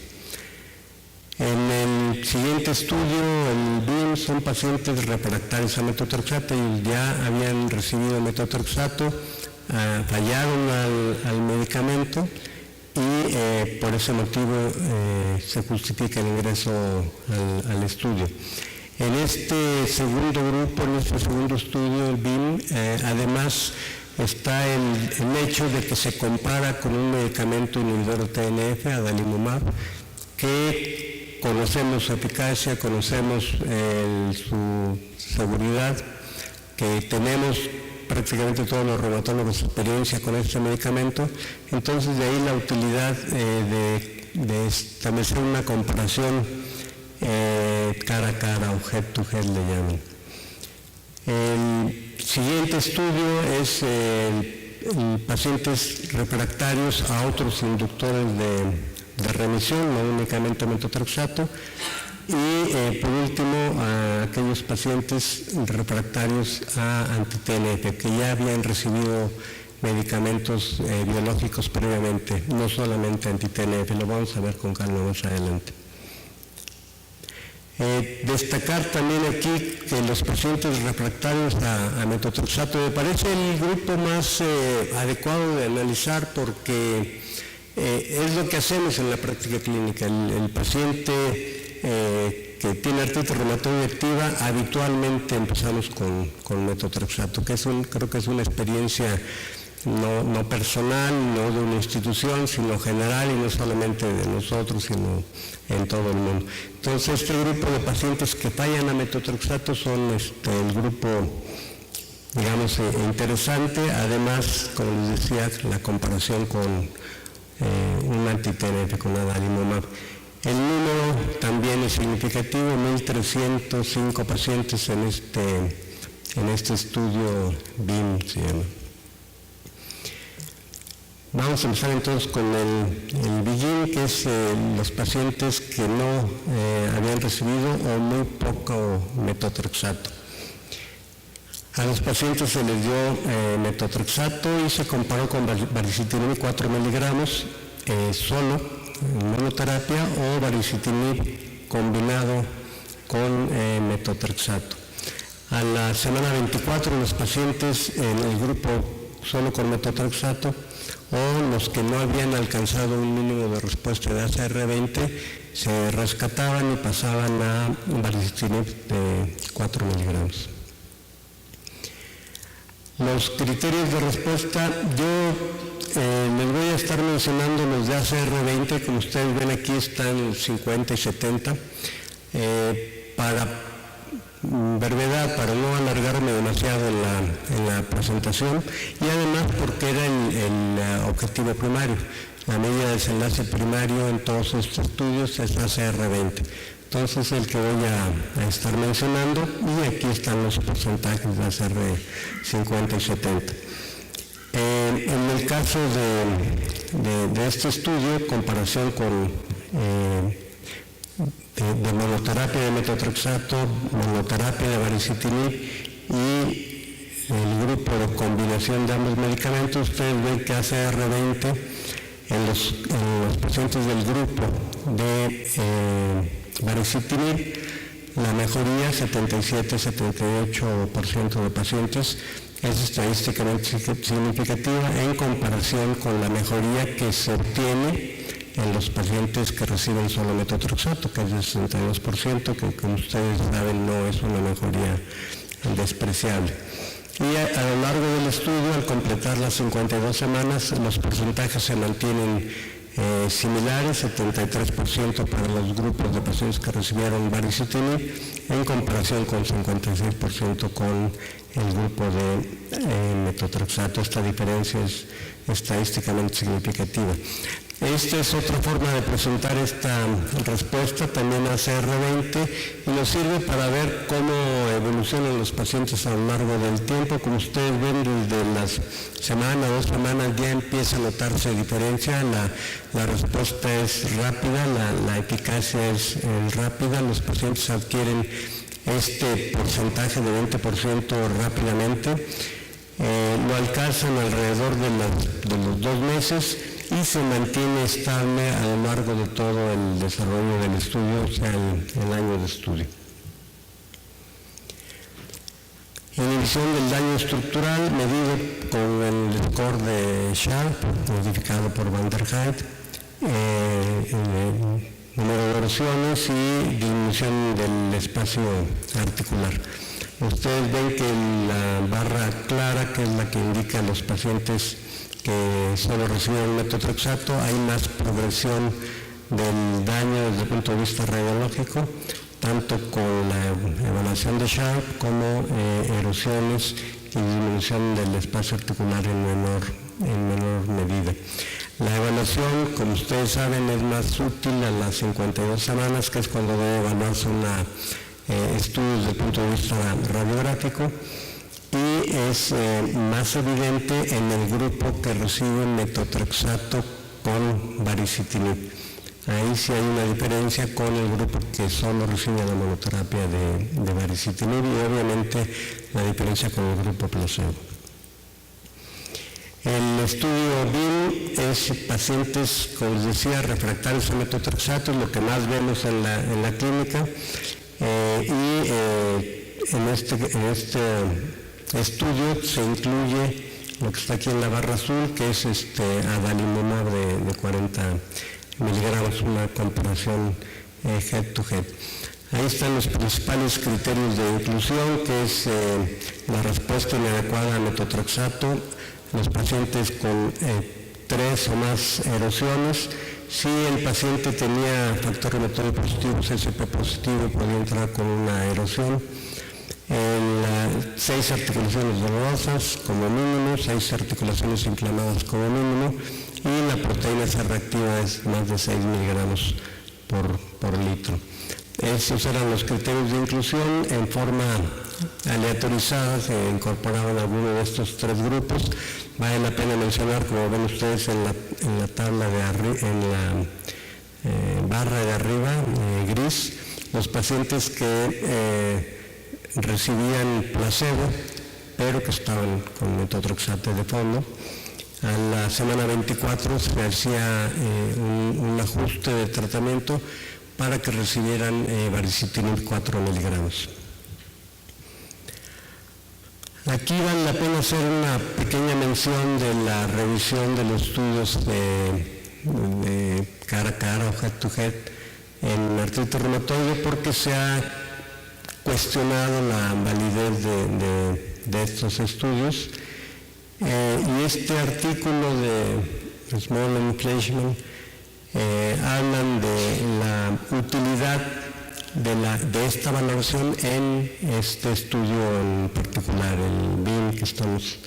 D: En el siguiente estudio, el BIM, son pacientes refractarios a metotrexato y ya habían recibido metotrexato, fallaron al medicamento y por ese motivo se justifica el ingreso al estudio. En este segundo grupo, en este segundo estudio, el BIM, además está el hecho de que se compara con un medicamento inhibidor de TNF, adalimumab, que conocemos su eficacia, conocemos su seguridad, que tenemos prácticamente todos los reumatólogos experiencia con este medicamento. Entonces, de ahí la utilidad de establecer una comparación cara a cara o head to head le llaman. El siguiente estudio es pacientes refractarios a otros inductores de remisión, no únicamente metotrexato, Y por último, a aquellos pacientes refractarios a anti-TNF que ya habían recibido medicamentos biológicos previamente, no solamente anti-TNF, lo vamos a ver con calma más adelante. Destacar también aquí que los pacientes refractarios a metotrexato me parece el grupo más adecuado de analizar porque es lo que hacemos en la práctica clínica. El paciente que tiene artritis reumatoide activa, habitualmente empezamos con metotrexato, que creo que es una experiencia no personal, no de una institución, sino general y no solamente de nosotros, sino en todo el mundo. Entonces, este grupo de pacientes que fallan a metotrexato son el grupo, digamos, interesante. Además, como les decía, la comparación con un anti-TNF, con adalimumab. El número también es significativo, 1.305 pacientes en este estudio BIM, se llama. Vamos a empezar entonces con el BEGIN, que es los pacientes que no habían recibido o muy poco metotrexato. A los pacientes se les dio metotrexato y se comparó con baricitinib 4 miligramos solo, monoterapia, o baricitinib combinado con metotrexato. A la semana 24 los pacientes en el grupo solo con metotrexato o los que no habían alcanzado un mínimo de respuesta de ACR20 se rescataban y pasaban a baricitinib de 4 miligramos. Los criterios de respuesta, yo les voy a estar mencionando los de ACR20, como ustedes ven aquí están 50 y 70, para brevedad, para no alargarme demasiado en la presentación, y además porque era el objetivo primario. La medida de desenlace primario en todos estos estudios es ACR20. Entonces el que voy a estar mencionando, y aquí están los porcentajes de ACR50 y 70. En el caso de este estudio, comparación con de monoterapia de metotrexato, monoterapia de baricitinib y el grupo de combinación de ambos medicamentos, ustedes ven que ACR20 en los pacientes del grupo de baricitinib, la mejoría, 77-78% de pacientes, es estadísticamente significativa en comparación con la mejoría que se obtiene en los pacientes que reciben solo metotrexato, que es de 62%, que como ustedes saben no es una mejoría despreciable. Y a lo largo del estudio, al completar las 52 semanas, los porcentajes se mantienen similares, 73% para los grupos de pacientes que recibieron baricitinib, en comparación con 56% con el grupo de metotrexato. Esta diferencia es estadísticamente significativa. Esta es otra forma de presentar esta respuesta, también ACR20, y nos sirve para ver cómo evolucionan los pacientes a lo largo del tiempo. Como ustedes ven, desde las semana, 2 semanas ya empieza a notarse diferencia, la respuesta es rápida, la eficacia es rápida, los pacientes adquieren este porcentaje de 20% rápidamente, lo alcanzan alrededor de los 2 meses y se mantiene estable a lo largo de todo el desarrollo del estudio, o sea, el año de estudio. Inhibición del daño estructural medido con el score de Sharp, modificado por Van der Heijden, número de erosiones y disminución del espacio articular. Ustedes ven que la barra clara, que es la que indica a los pacientes que solo reciben metotrexato, hay más progresión del daño desde el punto de vista radiológico, tanto con la evaluación de Sharp como erosiones y disminución del espacio articular en menor medida. La evaluación, como ustedes saben, es más útil a las 52 semanas, que es cuando debe evaluarse estudio desde el punto de vista radiográfico, y es más evidente en el grupo que recibe metotrexato con baricitinib. Ahí sí hay una diferencia con el grupo que solo recibe la monoterapia de baricitinib y obviamente la diferencia con el grupo placebo. El estudio BIM es pacientes, como les decía, refractarios a metotrexato, lo que más vemos en la clínica, en este estudio se incluye lo que está aquí en la barra azul, que es adalimumab de 40 miligramos, una comparación head to head. Ahí están los principales criterios de inclusión, que es la respuesta inadecuada a metotrexato, los pacientes con 3 o más erosiones. Si el paciente tenía factor reumatoide positivo, CSP positivo, podía entrar con una erosión. 6 articulaciones dolorosas como mínimo, 6 articulaciones inflamadas como mínimo, y la proteína C reactiva es más de 6 miligramos por litro. Esos eran los criterios de inclusión. En forma aleatorizada se incorporaban algunos de estos 3 grupos. Vale la pena mencionar, como ven ustedes en la tabla de arriba, en la barra de arriba, gris, los pacientes que recibían placebo, pero que estaban con metotrexato de fondo. A la semana 24 se hacía un ajuste de tratamiento para que recibieran baricitinib 4 miligramos. Aquí vale la pena hacer una pequeña mención de la revisión de los estudios de cara a cara o head to head en artritis reumatoide, porque se ha cuestionado la validez de estos estudios. Y este artículo de Small and Fleischmann hablan de la utilidad de esta valoración en este estudio en particular, el BIM que estamos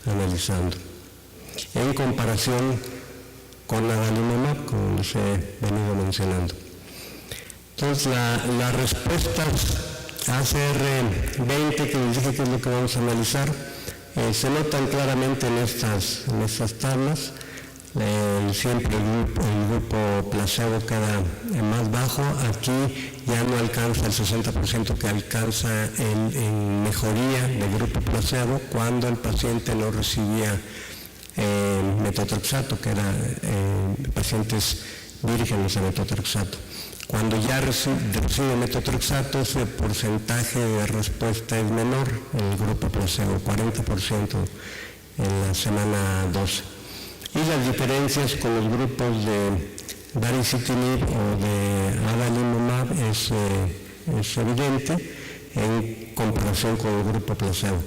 D: analizando, en comparación con la adalimumab, como les he venido mencionando. Entonces, las respuestas ACR20, que les dije que es lo que vamos a analizar, se notan claramente en estas tablas. Siempre el grupo placebo queda más bajo. Aquí ya no alcanza el 60% que alcanza en mejoría del grupo placebo cuando el paciente no recibía metotrexato, que eran pacientes vírgenes a metotrexato. Cuando ya recibe metotrexato, ese porcentaje de respuesta es menor en el grupo placebo, 40% en la semana 12. Y las diferencias con los grupos de baricitinib o de adalimumab es evidente en comparación con el grupo placebo.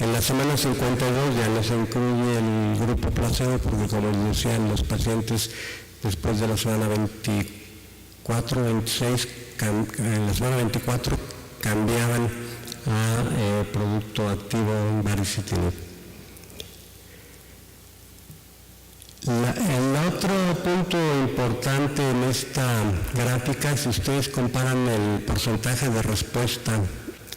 D: En la semana 52 ya no se incluye el grupo placebo porque, como les decía, los pacientes después de la semana 24, 26, en la semana 24 cambiaban a producto activo baricitinib. El otro punto importante en esta gráfica, si ustedes comparan el porcentaje de respuesta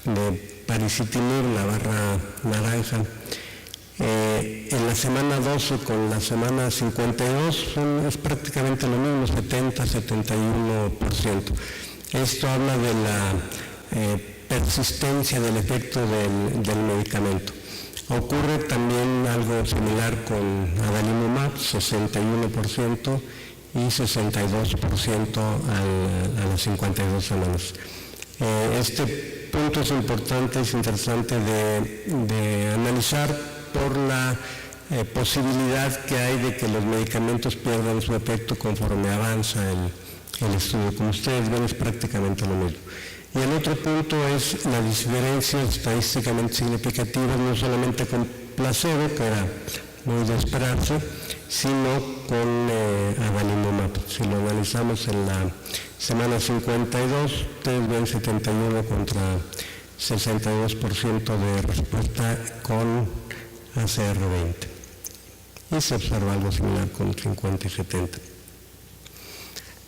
D: de baricitinib, la barra naranja, en la semana 12 con la semana 52 es prácticamente lo mismo, 70-71%. Esto habla de la persistencia del efecto del medicamento. Ocurre también algo similar con adalimumab, 61% y 62% a las 52 semanas. Este punto es importante, es interesante de analizar por la posibilidad que hay de que los medicamentos pierdan su efecto conforme avanza el estudio. Como ustedes ven, es prácticamente lo mismo. Y el otro punto es la diferencia estadísticamente significativa, no solamente con placebo, que era muy de esperarse, sino con adalimumab. Si lo analizamos en la semana 52, ustedes ven 71 contra 62% de respuesta con ACR20. Y se observa algo similar con 50 y 70.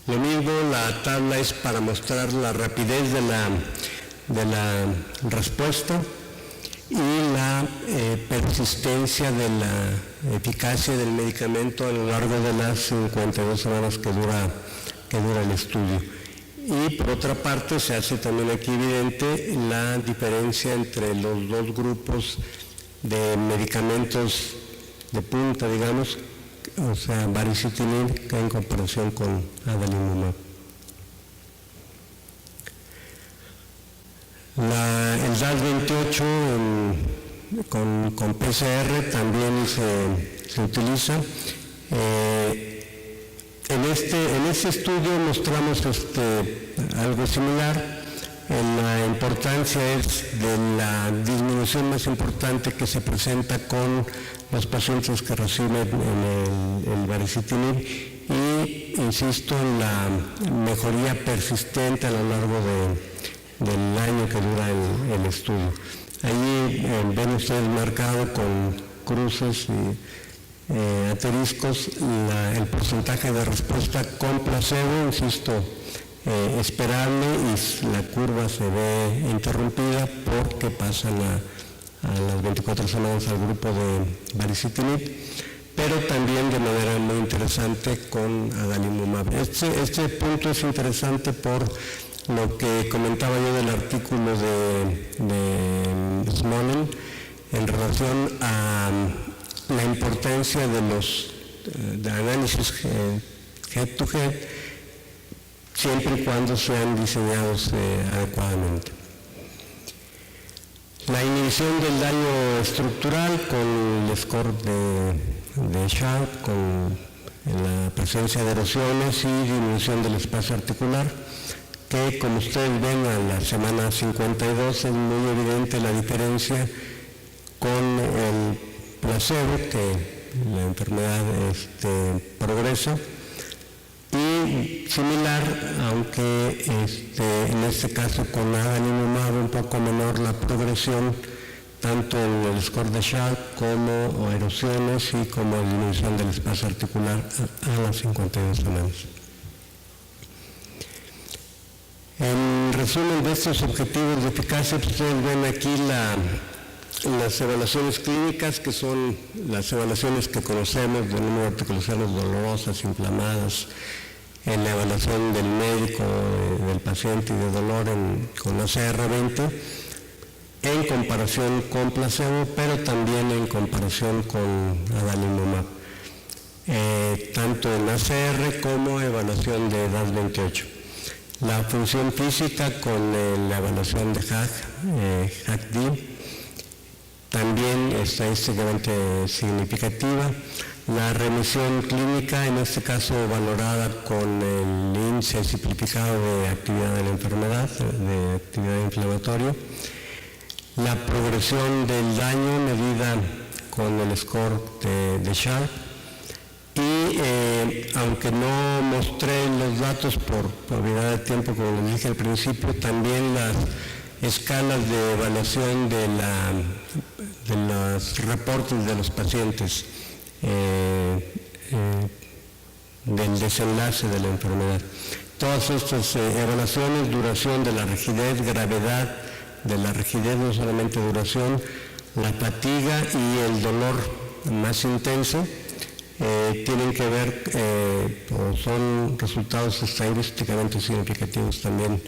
D: Lo mismo, la tabla es para mostrar la rapidez de la respuesta y la persistencia de la eficacia del medicamento a lo largo de las 52 semanas que dura dura el estudio. Y por otra parte se hace también aquí evidente la diferencia entre los dos grupos de medicamentos de punta, digamos, o sea, baricitinib en comparación con adalimumab. El DAS28 con PCR también se utiliza. En este estudio mostramos algo similar. La importancia es de la disminución más importante que se presenta con los pacientes que reciben el baricitinib y, insisto, en la mejoría persistente a lo largo del año que dura el estudio. Ahí ven ustedes marcado con cruces y asteriscos el porcentaje de respuesta con placebo, insisto, esperable, y la curva se ve interrumpida porque pasan a las 24 semanas al grupo de baricitinib, pero también de manera muy interesante con adalimumab. Este punto es interesante por lo que comentaba yo del artículo de Smolen en relación a la importancia de los análisis head to head, siempre y cuando sean diseñados adecuadamente. La inhibición del daño estructural con el score de Sharp, con la presencia de erosiones y disminución del espacio articular, que como ustedes ven a la semana 52 es muy evidente la diferencia con el placebo, que la enfermedad progresa, y similar, aunque en este caso con adalimumab un poco menor la progresión, tanto en el score de Sharp como erosiones y como disminución del espacio articular a las 52 semanas. En resumen de estos objetivos de eficacia, ustedes ven aquí las evaluaciones clínicas, que son las evaluaciones que conocemos del número de articulaciones dolorosas, inflamadas, en la evaluación del médico, del paciente y de dolor con ACR20, en comparación con placebo, pero también en comparación con adalimumab, tanto en ACR como evaluación de DAS28. La función física con la evaluación de HAQ-D, también estadísticamente significativa. La remisión clínica, en este caso valorada con el índice simplificado de actividad de la enfermedad, de actividad inflamatoria. La progresión del daño medida con el score de Sharp. Y aunque no mostré los datos por obviedad de tiempo, como les dije al principio, también las escalas de evaluación de los reportes de los pacientes del desenlace de la enfermedad. Todas estas evaluaciones, duración de la rigidez, gravedad de la rigidez, no solamente duración, la fatiga y el dolor más intenso, tienen que ver o son resultados estadísticamente significativos también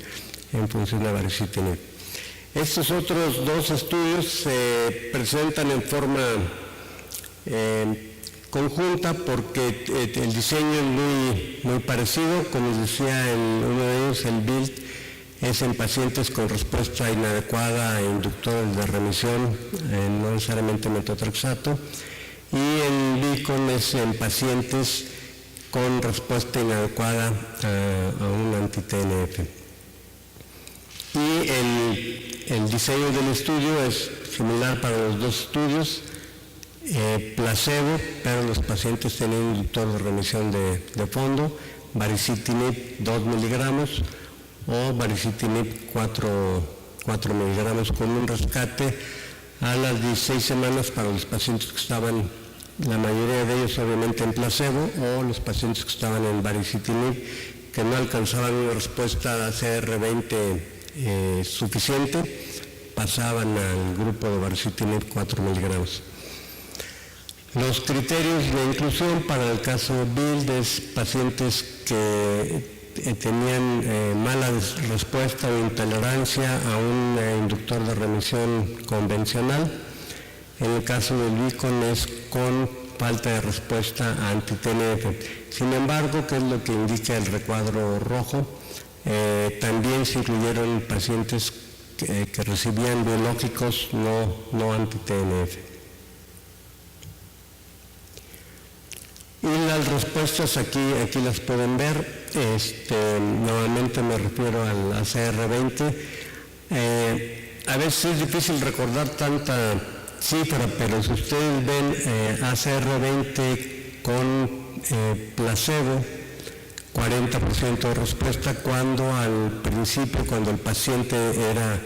D: en función de baricitinib. Estos otros dos estudios se presentan en forma conjunta porque el diseño es muy parecido. Como les decía, uno de ellos, el BILD, es en pacientes con respuesta inadecuada a inductores de remisión, no necesariamente metotrexato, y el BICON es en pacientes con respuesta inadecuada a un anti-TNF. Y el diseño del estudio es similar para los dos estudios, placebo, pero los pacientes tienen un inductor de remisión de fondo, baricitinib 2 miligramos o baricitinib 4 miligramos con un rescate a las 16 semanas para los pacientes que estaban, la mayoría de ellos obviamente en placebo, o los pacientes que estaban en baricitinib que no alcanzaban una respuesta de ACR20 suficiente, pasaban al grupo de baricitinib 4 miligramos. Los criterios de inclusión para el caso BILD es pacientes que tenían mala respuesta o intolerancia a un inductor de remisión convencional. En el caso del Vicon es con falta de respuesta a anti-TNF. Sin embargo, ¿qué es lo que indica el recuadro rojo? También se incluyeron pacientes que recibían biológicos no anti-TNF. Y las respuestas aquí las pueden ver. Nuevamente me refiero al ACR20. A veces es difícil recordar tanta cifra, pero si ustedes ven ACR20 con placebo, 40% de respuesta, cuando al principio, cuando el paciente era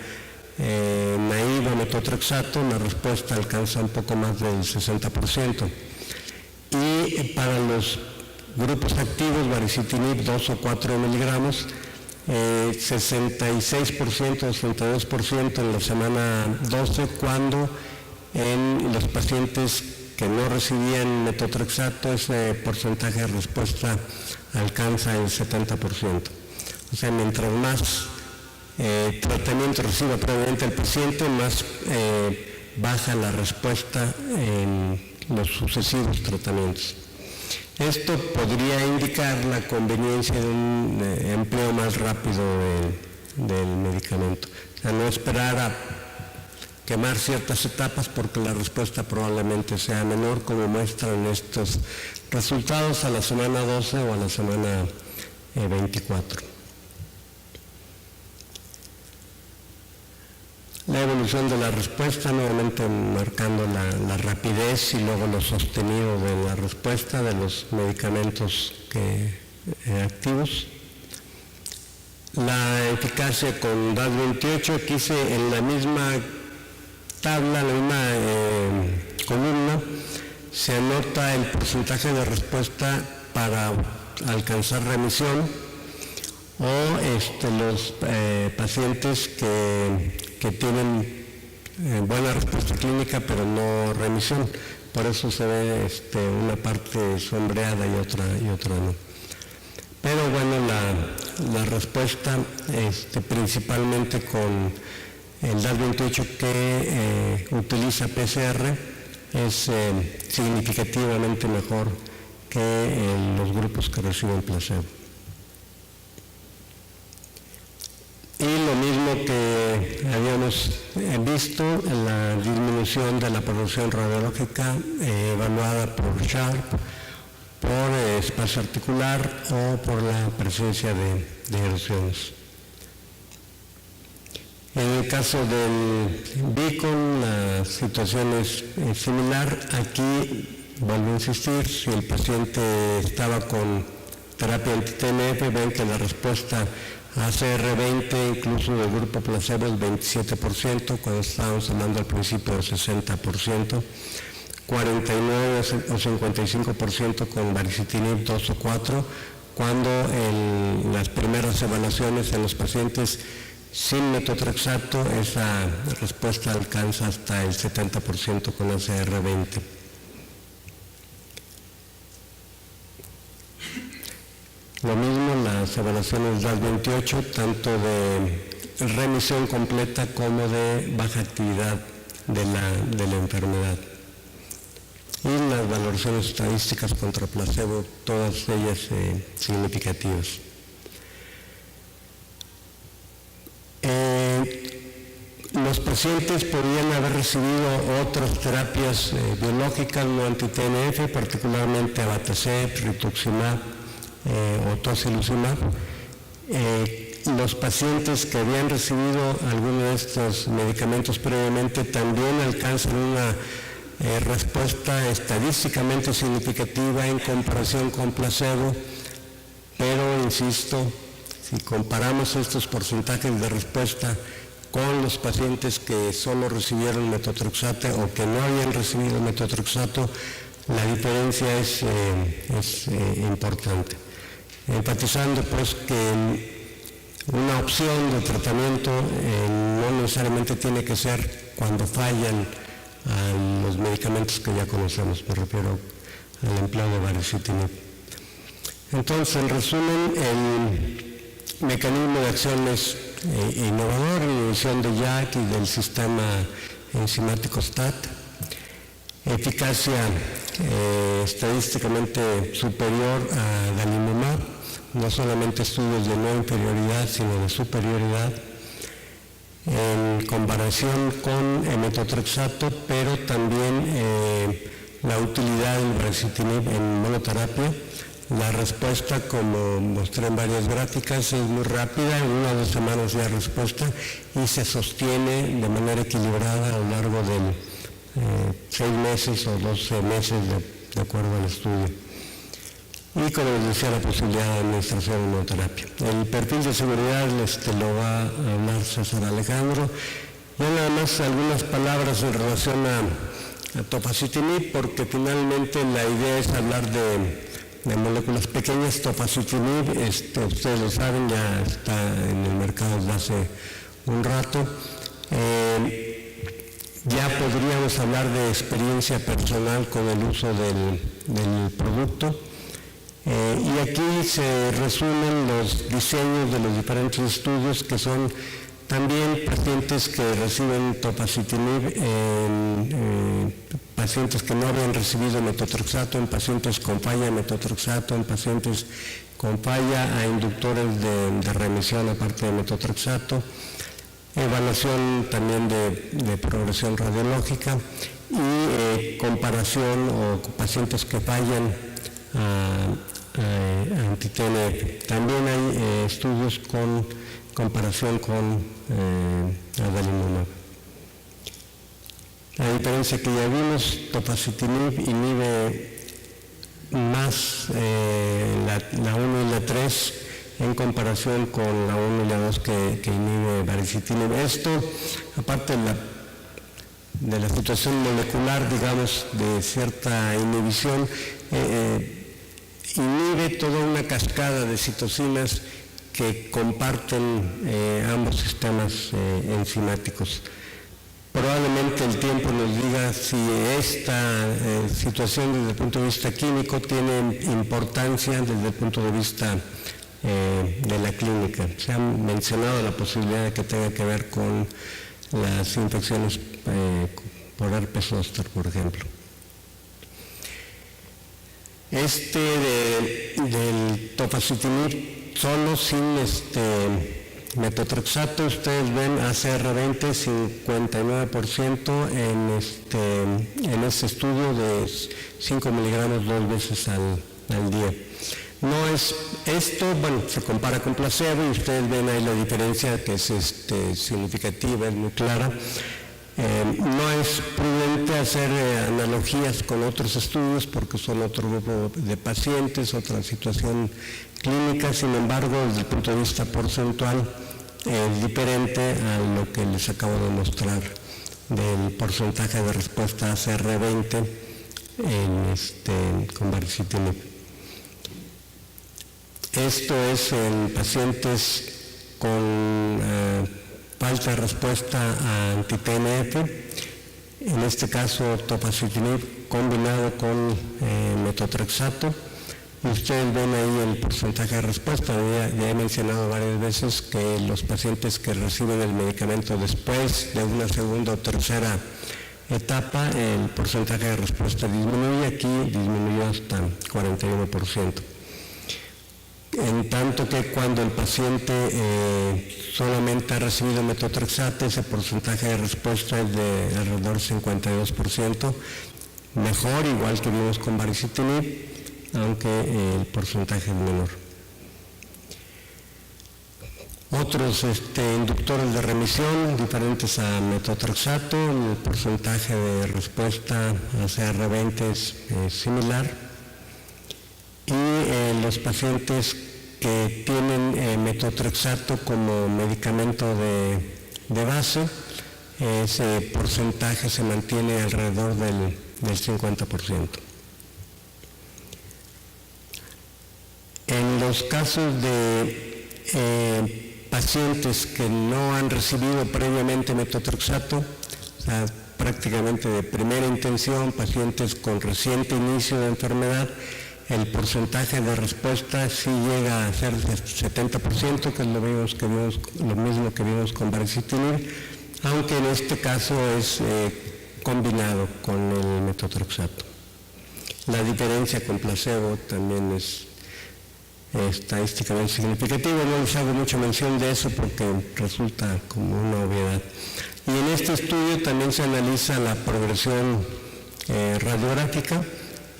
D: naive a metotrexato, la respuesta alcanza un poco más del 60%. Y para los grupos activos, baricitinib 2 o 4 miligramos, 66% o 62% en la semana 12, cuando en los pacientes que no recibían metotrexato ese porcentaje de respuesta alcanza el 70%. O sea, mientras más tratamiento reciba previamente el paciente, más baja la respuesta en los sucesivos tratamientos. Esto podría indicar la conveniencia de un empleo más rápido del medicamento. O sea, no esperar a quemar ciertas etapas porque la respuesta probablemente sea menor, como muestran estos resultados a la semana 12 o a la semana 24. La evolución de la respuesta, nuevamente marcando la rapidez y luego lo sostenido de la respuesta de los medicamentos activos. La eficacia con DAS28, aquí en la misma tabla, en la misma columna, se anota el porcentaje de respuesta para alcanzar remisión o los pacientes que tienen buena respuesta clínica pero no remisión. Por eso se ve una parte sombreada y otra no. Pero bueno, la respuesta principalmente con el DAS28 que utiliza PCR es significativamente mejor que los grupos que reciben placebo. Y lo mismo que habíamos visto en la disminución de la producción radiológica evaluada por Sharp, por espacio articular o por la presencia de erosiones. En el caso del Vicon, la situación es similar. Aquí, vuelvo a insistir, si el paciente estaba con terapia anti-TNF, ven que la respuesta ACR20, incluso del grupo placebo, es 27%, cuando estábamos hablando al principio del 60%, 49 o 55% con baricitinib 2 o 4, cuando en las primeras evaluaciones en los pacientes sin metotrexato esa respuesta alcanza hasta el 70% con ACR20. Lo mismo las evaluaciones DAS28, tanto de remisión completa como de baja actividad de la enfermedad. Y las valoraciones estadísticas contra placebo, todas ellas significativas. Los pacientes podrían haber recibido otras terapias biológicas no anti-TNF, particularmente abatacept, rituximab o tocilizumab. Los pacientes que habían recibido alguno de estos medicamentos previamente también alcanzan una respuesta estadísticamente significativa en comparación con placebo, pero insisto, si comparamos estos porcentajes de respuesta con los pacientes que solo recibieron metotrexato o que no habían recibido metotrexato, la diferencia es importante. Enfatizando pues que una opción de tratamiento no necesariamente tiene que ser cuando fallan a los medicamentos que ya conocemos, me refiero al empleo de baricitinib. Entonces, en resumen, el mecanismo de acción es innovador, inhibición de JAK y del sistema enzimático STAT, eficacia estadísticamente superior a adalimumab, no solamente estudios de no inferioridad, sino de superioridad, en comparación con metotrexato, pero también la utilidad del baricitinib en monoterapia. La respuesta, como mostré en varias gráficas, es muy rápida, en 1 o 2 semanas ya respuesta, y se sostiene de manera equilibrada a lo largo de 6 meses o 12 meses de acuerdo al estudio. Y como les decía, la posibilidad de administración de monoterapia. El perfil de seguridad lo va a hablar César Alejandro. Ya nada más algunas palabras en relación a tofacitinib, porque finalmente la idea es hablar de moléculas pequeñas. Tofacitinib, ustedes lo saben, ya está en el mercado desde hace un rato. Ya podríamos hablar de experiencia personal con el uso del producto. Y aquí se resumen los diseños de los diferentes estudios, que son también pacientes que reciben tofacitinib en pacientes que no habían recibido metotrexato, en pacientes con falla de metotrexato, en pacientes con falla a inductores de remisión aparte de metotrexato, evaluación también de progresión radiológica y comparación o pacientes que fallan a anti-TNF. También hay estudios con comparación con adalimumab. La diferencia que ya vimos, tofacitinib inhibe más la 1 y la 3 en comparación con la 1 y la 2 que inhibe baricitinib. Esto, aparte de la situación molecular, digamos, de cierta inhibición, inhibe toda una cascada de citocinas que comparten ambos sistemas enzimáticos. Probablemente el tiempo nos diga si esta situación desde el punto de vista químico tiene importancia desde el punto de vista de la clínica. Se ha mencionado la posibilidad de que tenga que ver con las infecciones por herpes zóster, por ejemplo. Del tofacitinib solo, sin metotrexato, ustedes ven ACR20 59% en este estudio de 5 miligramos 2 veces al día. No es esto, bueno, se compara con placebo y ustedes ven ahí la diferencia, que es significativa, es muy clara. No es prudente hacer analogías con otros estudios porque son otro grupo de pacientes, otra situación clínica. Sin embargo, desde el punto de vista porcentual, es diferente a lo que les acabo de mostrar del porcentaje de respuesta ACR20 con baricitinib. Esto es en pacientes con falta de respuesta a anti-TNF, en este caso tofacitinib combinado con metotrexato. Y ustedes ven ahí el porcentaje de respuesta. Ya he mencionado varias veces que los pacientes que reciben el medicamento después de una segunda o tercera etapa, el porcentaje de respuesta disminuye. Aquí disminuyó hasta 41%. En tanto que cuando el paciente solamente ha recibido metotrexato, ese porcentaje de respuesta es de alrededor del 52%, mejor, igual que vimos con baricitinib, aunque el porcentaje es menor. Otros inductores de remisión diferentes a metotrexato, el porcentaje de respuesta a CR20 es similar. Y los pacientes que tienen metotrexato como medicamento de base, ese porcentaje se mantiene alrededor del 50%. En los casos de pacientes que no han recibido previamente metotrexato, o sea, prácticamente de primera intención, pacientes con reciente inicio de enfermedad, el porcentaje de respuesta sí llega a ser de 70%, que es lo mismo que vimos con baricitinib, aunque en este caso es combinado con el metotrexato. La diferencia con placebo también es estadísticamente significativa. No les hago mucha mención de eso porque resulta como una obviedad. Y en este estudio también se analiza la progresión radiográfica,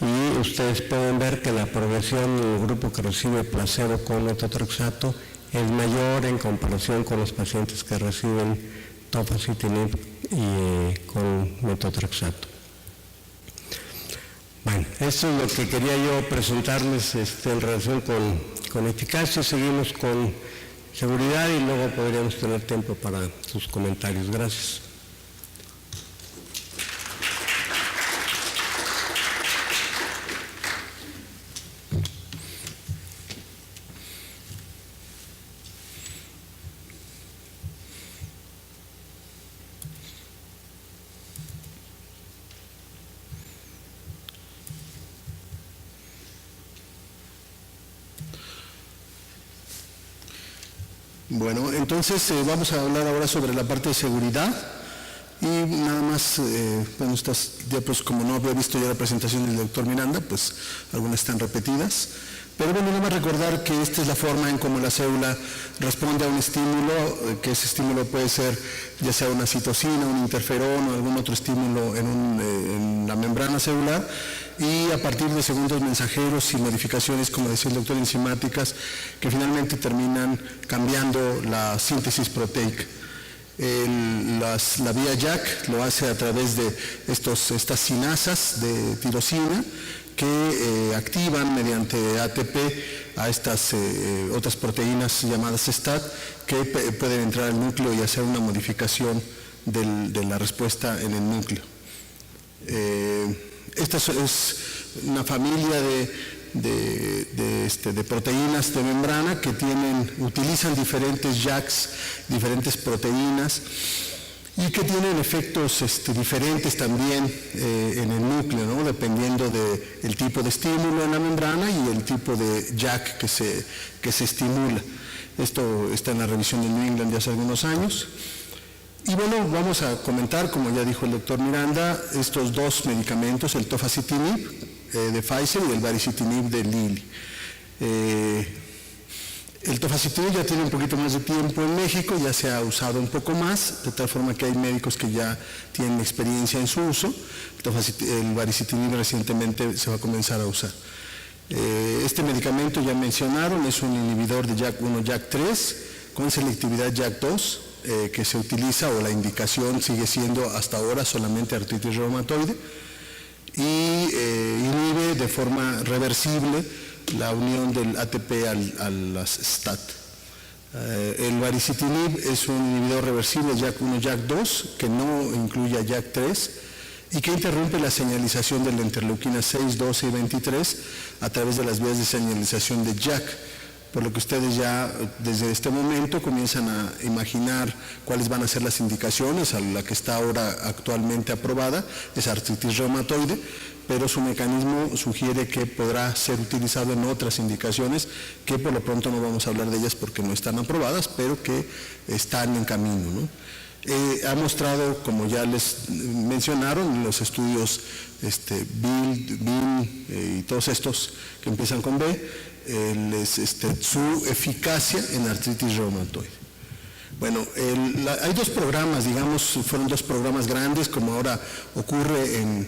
D: y ustedes pueden ver que la progresión en el grupo que recibe placebo con metotrexato es mayor en comparación con los pacientes que reciben tofacitinib y con metotrexato. Bueno, esto es lo que quería yo presentarles en relación con eficacia. Seguimos con seguridad y luego podríamos tener tiempo para sus comentarios. Gracias.
C: Bueno, entonces vamos a hablar ahora sobre la parte de seguridad y nada más, bueno, estas diapositivas, como no había visto ya la presentación del doctor Miranda, pues algunas están repetidas, pero bueno, nada más recordar que esta es la forma en cómo la célula responde a un estímulo, que ese estímulo puede ser ya sea una citocina, un interferón o algún otro estímulo en la membrana celular, y a partir de segundos mensajeros y modificaciones, como decía el doctor, enzimáticas, que finalmente terminan cambiando la síntesis proteica. La vía JAK lo hace a través de estas sinasas de tirosina que activan mediante ATP a estas otras proteínas llamadas STAT, que pueden entrar al núcleo y hacer una modificación de la respuesta en el núcleo. Esta es una familia de proteínas de membrana que utilizan diferentes JAKs, diferentes proteínas, y que tienen efectos diferentes también en el núcleo, ¿no? Dependiendo del tipo de estímulo en la membrana y el tipo de JAK que se estimula. Esto está en la revisión de New England de hace algunos años. Y bueno, vamos a comentar, como ya dijo el doctor Miranda, estos dos medicamentos, el tofacitinib de Pfizer y el baricitinib de Lilly. El tofacitinib ya tiene un poquito más de tiempo en México, ya se ha usado un poco más, de tal forma que hay médicos que ya tienen experiencia en su uso. El baricitinib recientemente se va a comenzar a usar. Este medicamento, ya mencionaron, es un inhibidor de JAK1, JAK3 con selectividad JAK2, que se utiliza, o la indicación sigue siendo hasta ahora solamente artritis reumatoide, y inhibe de forma reversible la unión del ATP a las STAT. El baricitinib es un inhibidor reversible JAK1, JAK2 que no incluye a JAK3 y que interrumpe la señalización de la interleuquina 6, 12 y 23 a través de las vías de señalización de JAK, por lo que ustedes ya desde este momento comienzan a imaginar cuáles van a ser las indicaciones. A la que está ahora actualmente aprobada es artritis reumatoide, pero su mecanismo sugiere que podrá ser utilizado en otras indicaciones que por lo pronto no vamos a hablar de ellas porque no están aprobadas, pero que están en camino, ¿no? Ha mostrado, como ya les mencionaron, los estudios BIL y todos estos que empiezan con B, su eficacia en artritis reumatoide. Bueno, hay dos programas, digamos, fueron dos programas grandes, como ahora ocurre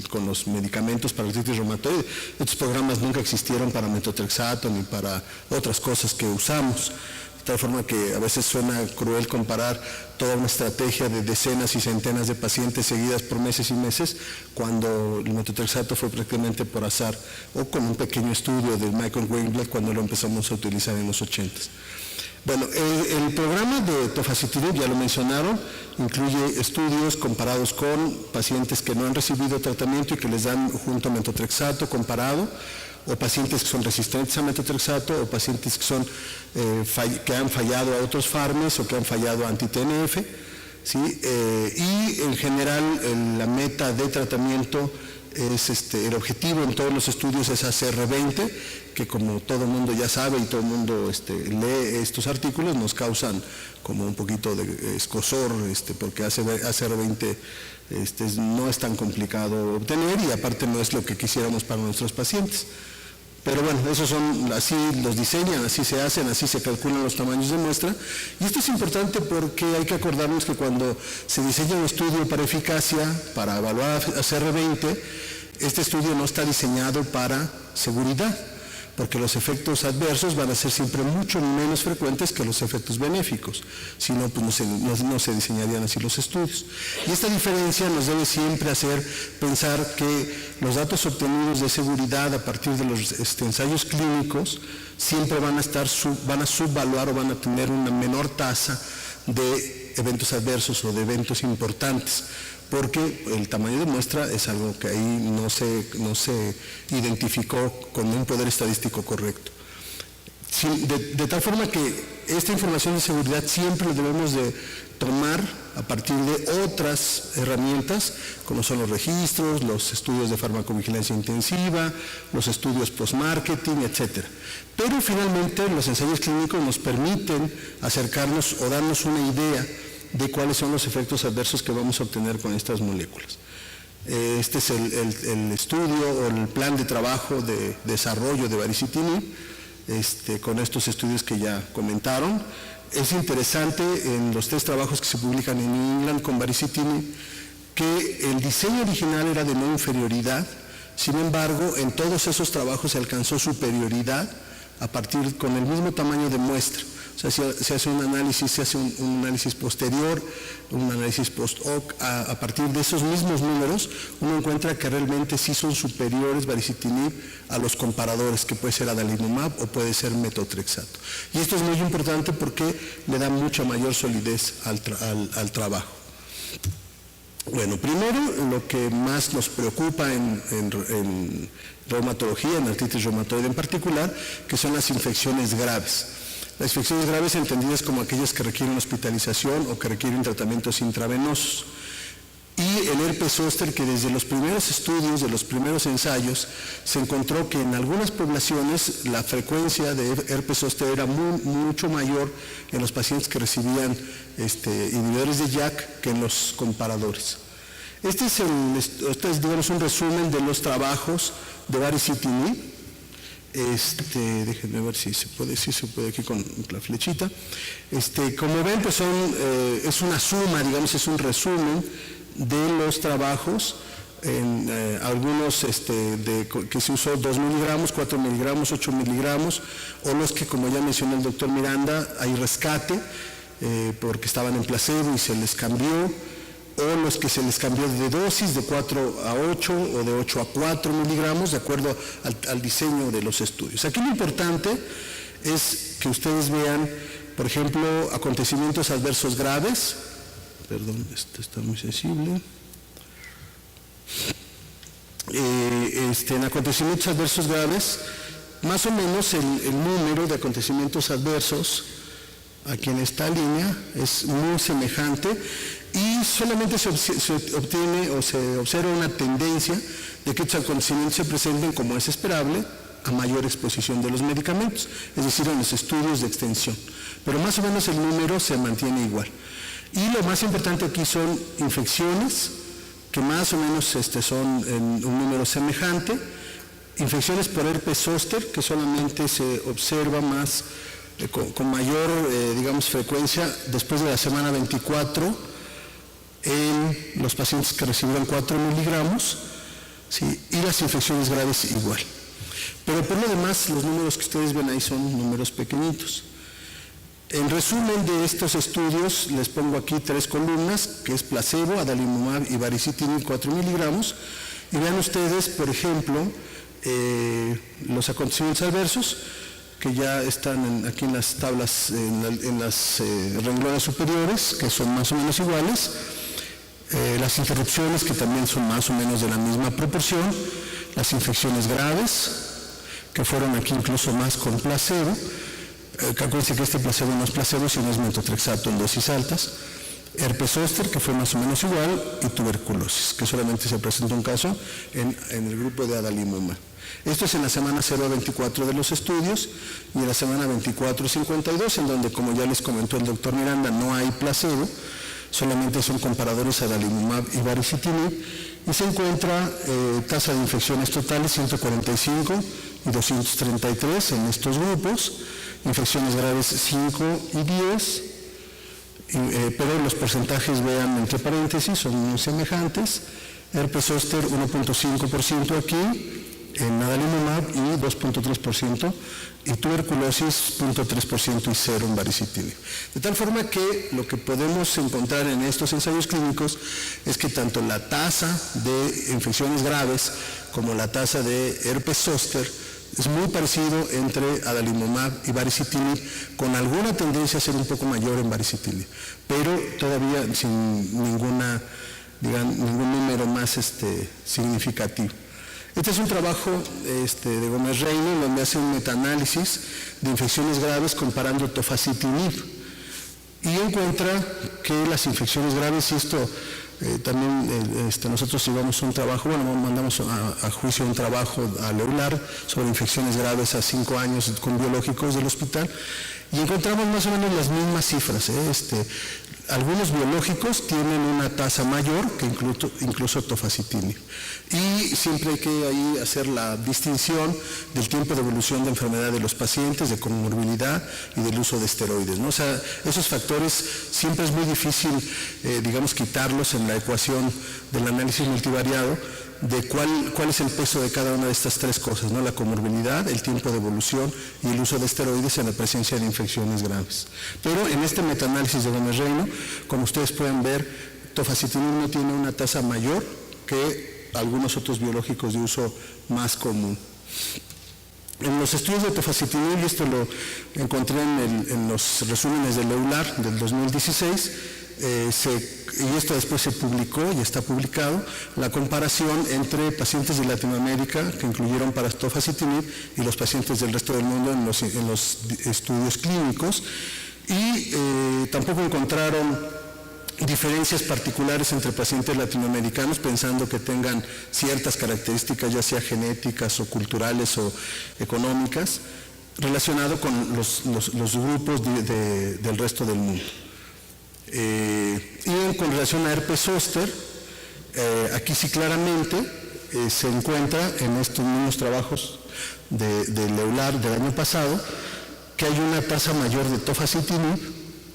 C: con los medicamentos para artritis reumatoide. Estos programas nunca existieron para metotrexato ni para otras cosas que usamos. De tal forma que a veces suena cruel comparar toda una estrategia de decenas y centenas de pacientes seguidas por meses y meses, cuando el metotrexato fue prácticamente por azar, o con un pequeño estudio de Michael Weinblatt cuando lo empezamos a utilizar en los 80s. Bueno, el programa de tofacitinib, ya lo mencionaron, incluye estudios comparados con pacientes que no han recibido tratamiento y que les dan junto a metotrexato comparado, o pacientes que son resistentes a metotrexato, o pacientes que han fallado a otros fármacos o que han fallado a anti-TNF, ¿sí? Y en general la meta de tratamiento el objetivo en todos los estudios es ACR20, que como todo el mundo ya sabe y todo el mundo lee estos artículos, nos causan como un poquito de escozor, porque ACR20 no es tan complicado obtener y aparte no es lo que quisiéramos para nuestros pacientes. Pero bueno, esos son, así los diseñan, así se hacen, así se calculan los tamaños de muestra. Y esto es importante porque hay que acordarnos que cuando se diseña un estudio para eficacia, para evaluar ACR20, este estudio no está diseñado para seguridad, porque los efectos adversos van a ser siempre mucho menos frecuentes que los efectos benéficos, si no, pues no se diseñarían así los estudios. Y esta diferencia nos debe siempre hacer pensar que los datos obtenidos de seguridad a partir de los ensayos clínicos siempre van a subvaluar o van a tener una menor tasa de eventos adversos o de eventos importantes, porque el tamaño de muestra es algo que ahí no se identificó con un poder estadístico correcto. De tal forma que esta información de seguridad siempre la debemos de tomar a partir de otras herramientas, como son los registros, los estudios de farmacovigilancia intensiva, los estudios post-marketing, etc. Pero finalmente los ensayos clínicos nos permiten acercarnos o darnos una idea de cuáles son los efectos adversos que vamos a obtener con estas moléculas. Este es el estudio o el plan de trabajo de desarrollo de baricitinib, con estos estudios que ya comentaron. Es interesante en los 3 trabajos que se publican en New England con baricitinib que el diseño original era de no inferioridad, sin embargo en todos esos trabajos se alcanzó superioridad a partir con el mismo tamaño de muestra. O sea, se hace un análisis, se hace un análisis posterior, un análisis post-hoc, a partir de esos mismos números, uno encuentra que realmente sí son superiores baricitinib a los comparadores, que puede ser adalimumab o puede ser metotrexato. Y esto es muy importante porque le da mucha mayor solidez al trabajo. Bueno, primero, lo que más nos preocupa en reumatología, en artritis reumatoide en particular, que son las infecciones graves. Las infecciones graves entendidas como aquellas que requieren hospitalización o que requieren tratamientos intravenosos. Y el herpes zóster, que desde los primeros estudios, de los primeros ensayos, se encontró que en algunas poblaciones la frecuencia de herpes zóster era mucho mayor en los pacientes que recibían inhibidores de JAK que en los comparadores. Este es digamos, un resumen de los trabajos de baricitinib. Déjenme ver si se puede aquí con la flechita. Como ven, pues es una suma, digamos, es un resumen de los trabajos, en algunos que se usó 2 miligramos, 4 miligramos, 8 miligramos, o los que, como ya mencionó el doctor Miranda, hay rescate, porque estaban en placebo y se les cambió, o los que se les cambió de dosis de 4 a 8 o de 8 a 4 miligramos, de acuerdo al diseño de los estudios. Aquí lo importante es que ustedes vean, por ejemplo, acontecimientos adversos graves. Perdón, esto está muy sensible. En acontecimientos adversos graves, más o menos el número de acontecimientos adversos, aquí en esta línea, es muy semejante. Y solamente se obtiene o se observa una tendencia de que estos acontecimientos se presenten, como es esperable, a mayor exposición de los medicamentos, es decir, en los estudios de extensión. Pero más o menos el número se mantiene igual. Y lo más importante aquí son infecciones, que más o menos son en un número semejante, infecciones por herpes zóster, que solamente se observa más, con mayor, digamos, frecuencia después de la semana 24, en los pacientes que recibieron 4 miligramos, ¿sí? Y las infecciones graves igual. Pero por lo demás, los números que ustedes ven ahí son números pequeñitos. En resumen de estos estudios, les pongo aquí 3 columnas, que es placebo, adalimumab y baricitinib 4 miligramos, y vean ustedes, por ejemplo, los acontecimientos adversos, que ya están aquí en las tablas, en las renglones superiores, que son más o menos iguales. Las interrupciones, que también son más o menos de la misma proporción, las infecciones graves, que fueron aquí incluso más con placebo, acuérdense que este placebo no es placebo, sino es metotrexato en dosis altas, herpes zóster, que fue más o menos igual, y tuberculosis, que solamente se presentó un caso en el grupo de adalimumab. Esto es en la semana 0 a 24 de los estudios y en la semana 24 a 52, en donde, como ya les comentó el doctor Miranda, no hay placebo, solamente son comparadores adalimumab y baricitinib, y se encuentra tasa de infecciones totales 145 y 233 en estos grupos, infecciones graves 5 y 10, pero los porcentajes, vean entre paréntesis, son muy semejantes. Herpes zóster 1.5% aquí en adalimumab y 2.3%, y tuberculosis 0.3% y 0 en baricitinib. De tal forma que lo que podemos encontrar en estos ensayos clínicos es que tanto la tasa de infecciones graves como la tasa de herpes zóster es muy parecido entre adalimumab y baricitinib, con alguna tendencia a ser un poco mayor en baricitinib, pero todavía sin ningún número más significativo. Este es un trabajo de Gómez Reino, donde hace un metaanálisis de infecciones graves comparando tofacitinib, y encuentra que las infecciones graves, y esto también nosotros llevamos un trabajo, mandamos a juicio un trabajo al EULAR sobre infecciones graves a 5 años con biológicos del hospital, y encontramos más o menos las mismas cifras. Algunos biológicos tienen una tasa mayor que incluso tofacitinib. Y siempre hay que ahí hacer la distinción del tiempo de evolución de enfermedad de los pacientes, de comorbilidad y del uso de esteroides, ¿no? O sea, esos factores siempre es muy difícil, quitarlos en la ecuación del análisis multivariado, de cuál es el peso de cada una de estas tres cosas, ¿no? La comorbilidad, el tiempo de evolución y el uso de esteroides en la presencia de infecciones graves. Pero en este metaanálisis de Gómez Reino, como ustedes pueden ver, tofacitinib no tiene una tasa mayor que algunos otros biológicos de uso más común. En los estudios de tofacitinib, y esto lo encontré en los resúmenes del EULAR del 2016, y esto después se publicó y está publicado, la comparación entre pacientes de Latinoamérica que incluyeron para tofacitinib y los pacientes del resto del mundo en los estudios clínicos, y tampoco encontraron diferencias particulares entre pacientes latinoamericanos, pensando que tengan ciertas características, ya sea genéticas o culturales o económicas, relacionado con los grupos del resto del mundo. Y con relación a herpes zóster, aquí sí claramente se encuentra en estos mismos trabajos del EULAR del año pasado que hay una tasa mayor de tofacitinib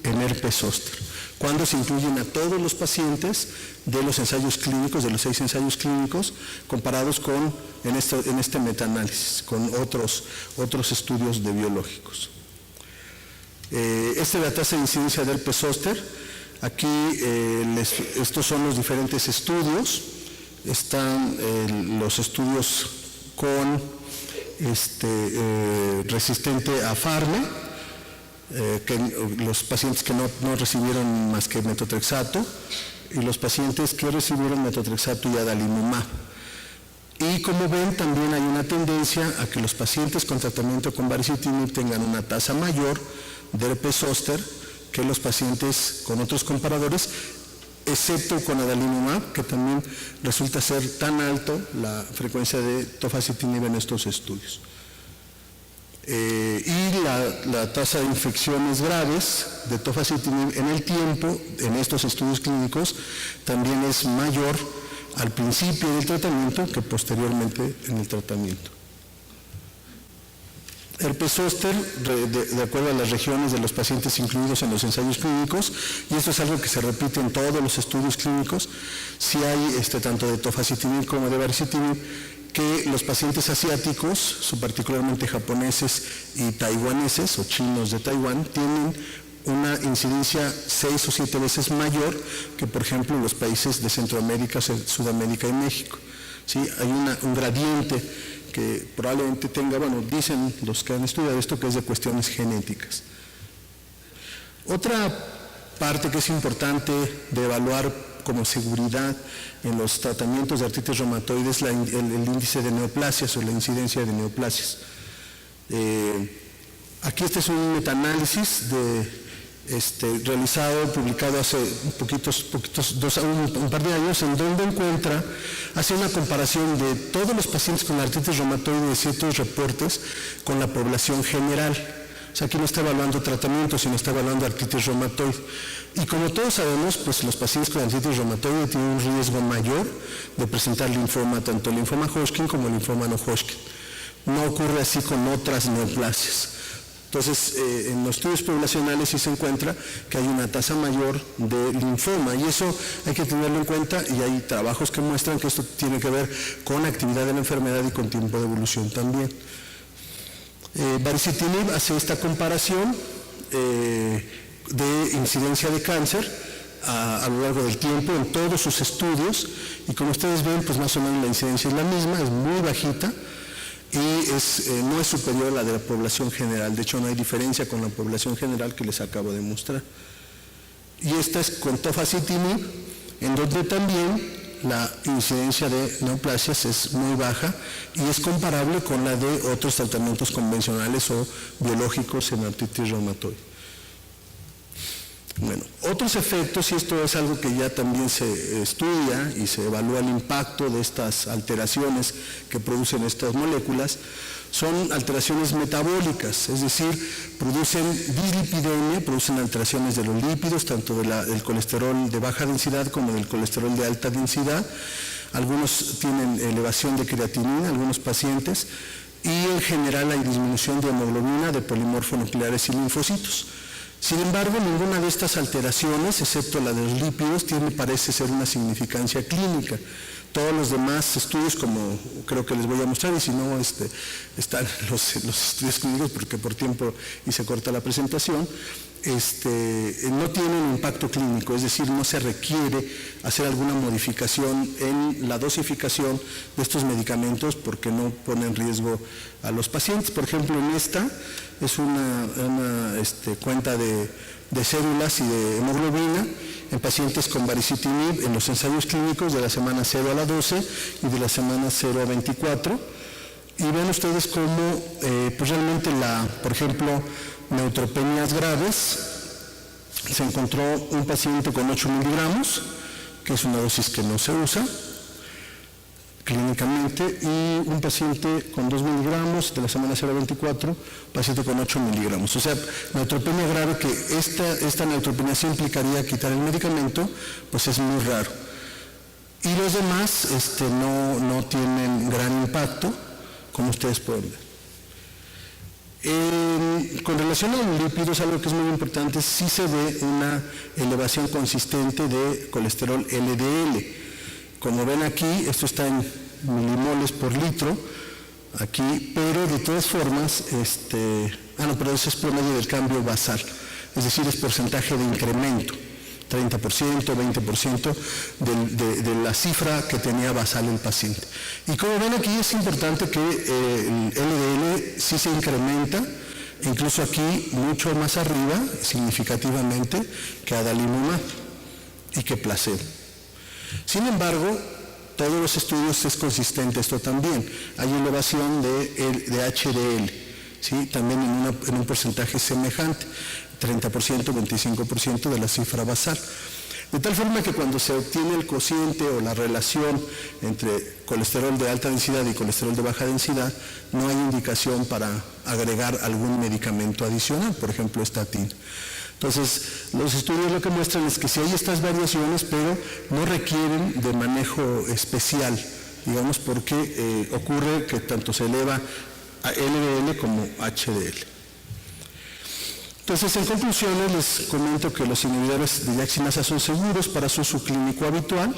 C: en herpes zóster, cuando se incluyen a todos los pacientes de los ensayos clínicos, de los 6 ensayos clínicos, comparados en este metaanálisis, con otros estudios de biológicos. Esta es la tasa de incidencia de herpes zóster. Aquí estos son los diferentes estudios. Están los estudios con resistente a Farme, los pacientes que no recibieron más que metotrexato, y los pacientes que recibieron metotrexato y adalimumab. Y como ven, también hay una tendencia a que los pacientes con tratamiento con baricitinib tengan una tasa mayor de herpes zóster que los pacientes con otros comparadores, excepto con adalimumab, que también resulta ser tan alto la frecuencia de tofacitinib en estos estudios. Y la tasa de infecciones graves de tofacitinib en el tiempo, en estos estudios clínicos, también es mayor al principio del tratamiento que posteriormente en el tratamiento. Herpes zóster, de acuerdo a las regiones de los pacientes incluidos en los ensayos clínicos, y esto es algo que se repite en todos los estudios clínicos, si hay tanto de tofacitinib como de baricitinib, que los pacientes asiáticos, particularmente japoneses y taiwaneses o chinos de Taiwán, tienen una incidencia 6 o 7 veces mayor que, por ejemplo, los países de Centroamérica, Sudamérica y México. ¿Sí? Hay un gradiente que probablemente tenga, dicen los que han estudiado esto, que es de cuestiones genéticas. Otra parte que es importante de evaluar como seguridad en los tratamientos de artritis reumatoide es el índice de neoplasias o la incidencia de neoplasias. Aquí este es un metaanálisis realizado, publicado hace un par de años, en donde hace una comparación de todos los pacientes con artritis reumatoide de ciertos reportes con la población general. O sea, aquí no está evaluando tratamiento, sino está evaluando artritis reumatoide. Y como todos sabemos, pues los pacientes con artritis reumatoide tienen un riesgo mayor de presentar linfoma, tanto linfoma Hodgkin como linfoma no Hodgkin. No ocurre así con otras neoplasias. Entonces, en los estudios poblacionales sí se encuentra que hay una tasa mayor de linfoma, y eso hay que tenerlo en cuenta, y hay trabajos que muestran que esto tiene que ver con actividad de la enfermedad y con tiempo de evolución también. Baricitinib hace esta comparación de incidencia de cáncer a lo largo del tiempo en todos sus estudios, y como ustedes ven, pues más o menos la incidencia es la misma, es muy bajita, y no es superior a la de la población general. De hecho, no hay diferencia con la población general que les acabo de mostrar. Y esta es con tofacitinib, en donde también la incidencia de neoplasias es muy baja y es comparable con la de otros tratamientos convencionales o biológicos en artritis reumatoide. Bueno, otros efectos, y esto es algo que ya también se estudia y se evalúa el impacto de estas alteraciones que producen estas moléculas, son alteraciones metabólicas, es decir, producen dislipidemia, producen alteraciones de los lípidos, tanto del colesterol de baja densidad como del colesterol de alta densidad. Algunos tienen elevación de creatinina, algunos pacientes, y en general hay disminución de hemoglobina, de polimorfonucleares y linfocitos. Sin embargo, ninguna de estas alteraciones, excepto la de los lípidos, parece ser una significancia clínica. Todos los demás estudios, como creo que les voy a mostrar, y si no, están los estudios clínicos, porque por tiempo y se corta la presentación, no tienen impacto clínico, es decir, no se requiere hacer alguna modificación en la dosificación de estos medicamentos porque no pone en riesgo a los pacientes. Por ejemplo, en esta es una cuenta de células y de hemoglobina en pacientes con baricitinib en los ensayos clínicos de la semana 0 a la 12 y de la semana 0 a 24. Y ven ustedes cómo pues realmente por ejemplo, neutropenias graves, se encontró un paciente con 8 miligramos, que es una dosis que no se usa clínicamente, y un paciente con 2 miligramos de la semana 0 a 24, paciente con 8 miligramos. O sea, neutropenia grave, que esta neutropenia sí implicaría quitar el medicamento, pues es muy raro. Y los demás no tienen gran impacto, como ustedes pueden ver. Con relación a los lípidos, algo que es muy importante, sí se ve una elevación consistente de colesterol LDL. Como ven aquí, esto está en milimoles por litro, aquí, pero de todas formas, pero eso es promedio del cambio basal, es decir, es porcentaje de incremento, 30%, 20% de la cifra que tenía basal el paciente. Y como ven aquí, es importante que el LDL sí se incrementa, incluso aquí mucho más arriba, significativamente, que adalimumab y que placebo. Sin embargo, todos los estudios es consistente esto también. Hay elevación de HDL, ¿sí? También en un porcentaje semejante, 30%, 25% de la cifra basal. De tal forma que cuando se obtiene el cociente o la relación entre colesterol de alta densidad y colesterol de baja densidad, no hay indicación para agregar algún medicamento adicional, por ejemplo, estatina. Entonces, los estudios lo que muestran es que sí hay estas variaciones, pero no requieren de manejo especial, digamos, porque ocurre que tanto se eleva a LDL como HDL. Entonces, en conclusiones, les comento que los inhibidores de YAC-sinasa son seguros para su uso clínico habitual.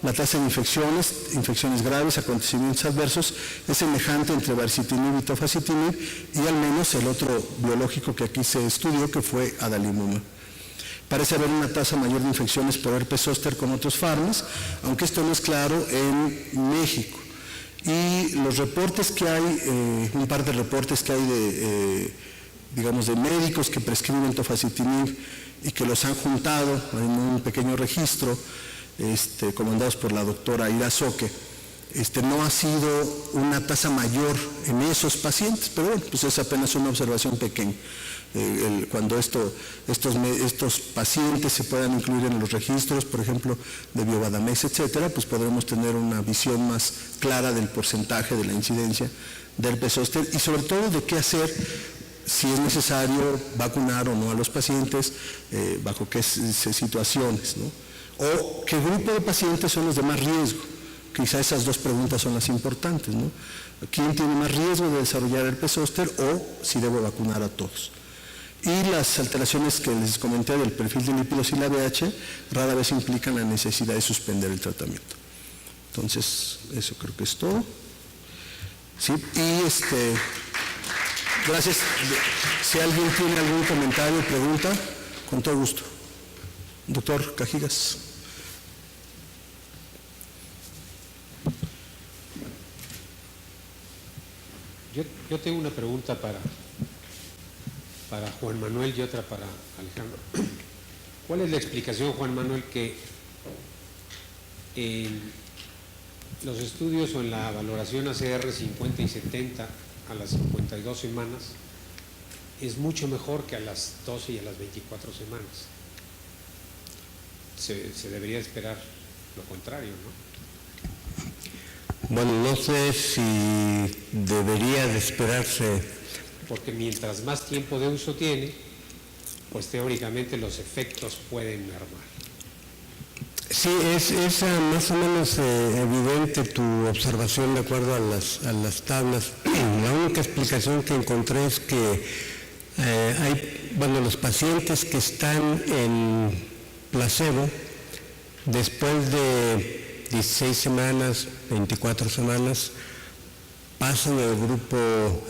C: La tasa de infecciones graves, acontecimientos adversos, es semejante entre baricitinib y tofacitinib, y al menos el otro biológico que aquí se estudió, que fue adalimumab. Parece haber una tasa mayor de infecciones por herpes zóster con otros fármacos, aunque esto no es claro en México. Y los reportes que hay, un par de reportes que hay de médicos que prescriben tofacitinib y que los han juntado en un pequeño registro, comandados por la doctora Ira Soque, no ha sido una tasa mayor en esos pacientes, pero bueno, pues es apenas una observación pequeña. Cuando estos pacientes se puedan incluir en los registros, por ejemplo, de Biobadamex, etcétera, pues podremos tener una visión más clara del porcentaje de la incidencia de herpes zóster y sobre todo de qué hacer si es necesario vacunar o no a los pacientes, bajo qué situaciones, ¿no? O qué grupo de pacientes son los de más riesgo. Quizá esas dos preguntas son las importantes, ¿no? ¿Quién tiene más riesgo de desarrollar herpes zóster o si debo vacunar a todos? Y las alteraciones que les comenté del perfil de lípidos y la VH rara vez implican la necesidad de suspender el tratamiento. Entonces, eso creo que es todo. Sí, y gracias. Si alguien tiene algún comentario o pregunta, con todo gusto. Doctor Cajigas.
E: Yo tengo una pregunta para Juan Manuel y otra para Alejandro. ¿Cuál es la explicación, Juan Manuel, que en los estudios o en la valoración ACR 50 y 70 a las 52 semanas es mucho mejor que a las 12 y a las 24 semanas? Se debería esperar lo contrario, ¿no?
D: Bueno, no sé si debería de esperarse.
E: Porque mientras más tiempo de uso tiene, pues teóricamente los efectos pueden mermar.
D: Sí, es más o menos evidente tu observación de acuerdo a las tablas. La única explicación que encontré es que los pacientes que están en placebo, después de 16 semanas, 24 semanas, pasan al grupo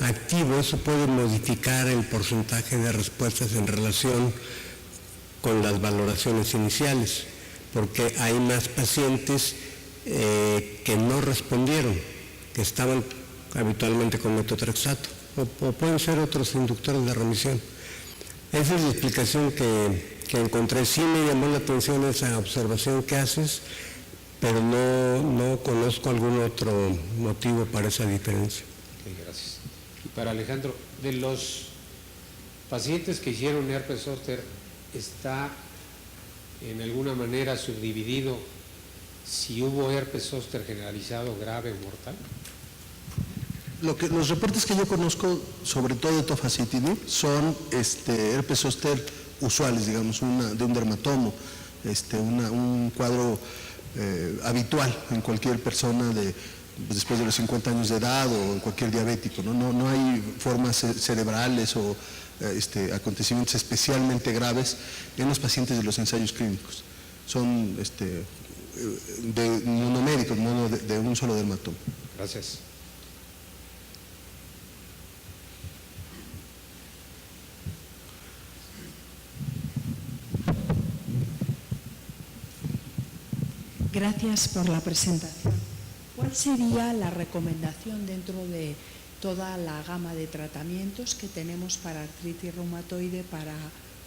D: activo. Eso puede modificar el porcentaje de respuestas en relación con las valoraciones iniciales, porque hay más pacientes que no respondieron, que estaban habitualmente con metotrexato, o pueden ser otros inductores de remisión. Esa es la explicación que encontré. Sí me llamó la atención esa observación que haces, pero no conozco algún otro motivo para esa diferencia.
E: Okay, gracias. Y para Alejandro, de los pacientes que hicieron herpes zóster, ¿está en alguna manera subdividido si hubo herpes zóster generalizado, grave o mortal?
C: Los reportes que yo conozco, sobre todo de tofacitinib, son herpes zóster usuales, digamos, de un dermatomo, un cuadro habitual en cualquier persona después de los 50 años de edad o en cualquier diabético, ¿no? No hay formas cerebrales o acontecimientos especialmente graves en los pacientes de los ensayos clínicos. Son monoméricos, de un solo dermatoma.
E: Gracias.
F: Gracias por la presentación. ¿Cuál sería la recomendación dentro de toda la gama de tratamientos que tenemos para artritis reumatoide para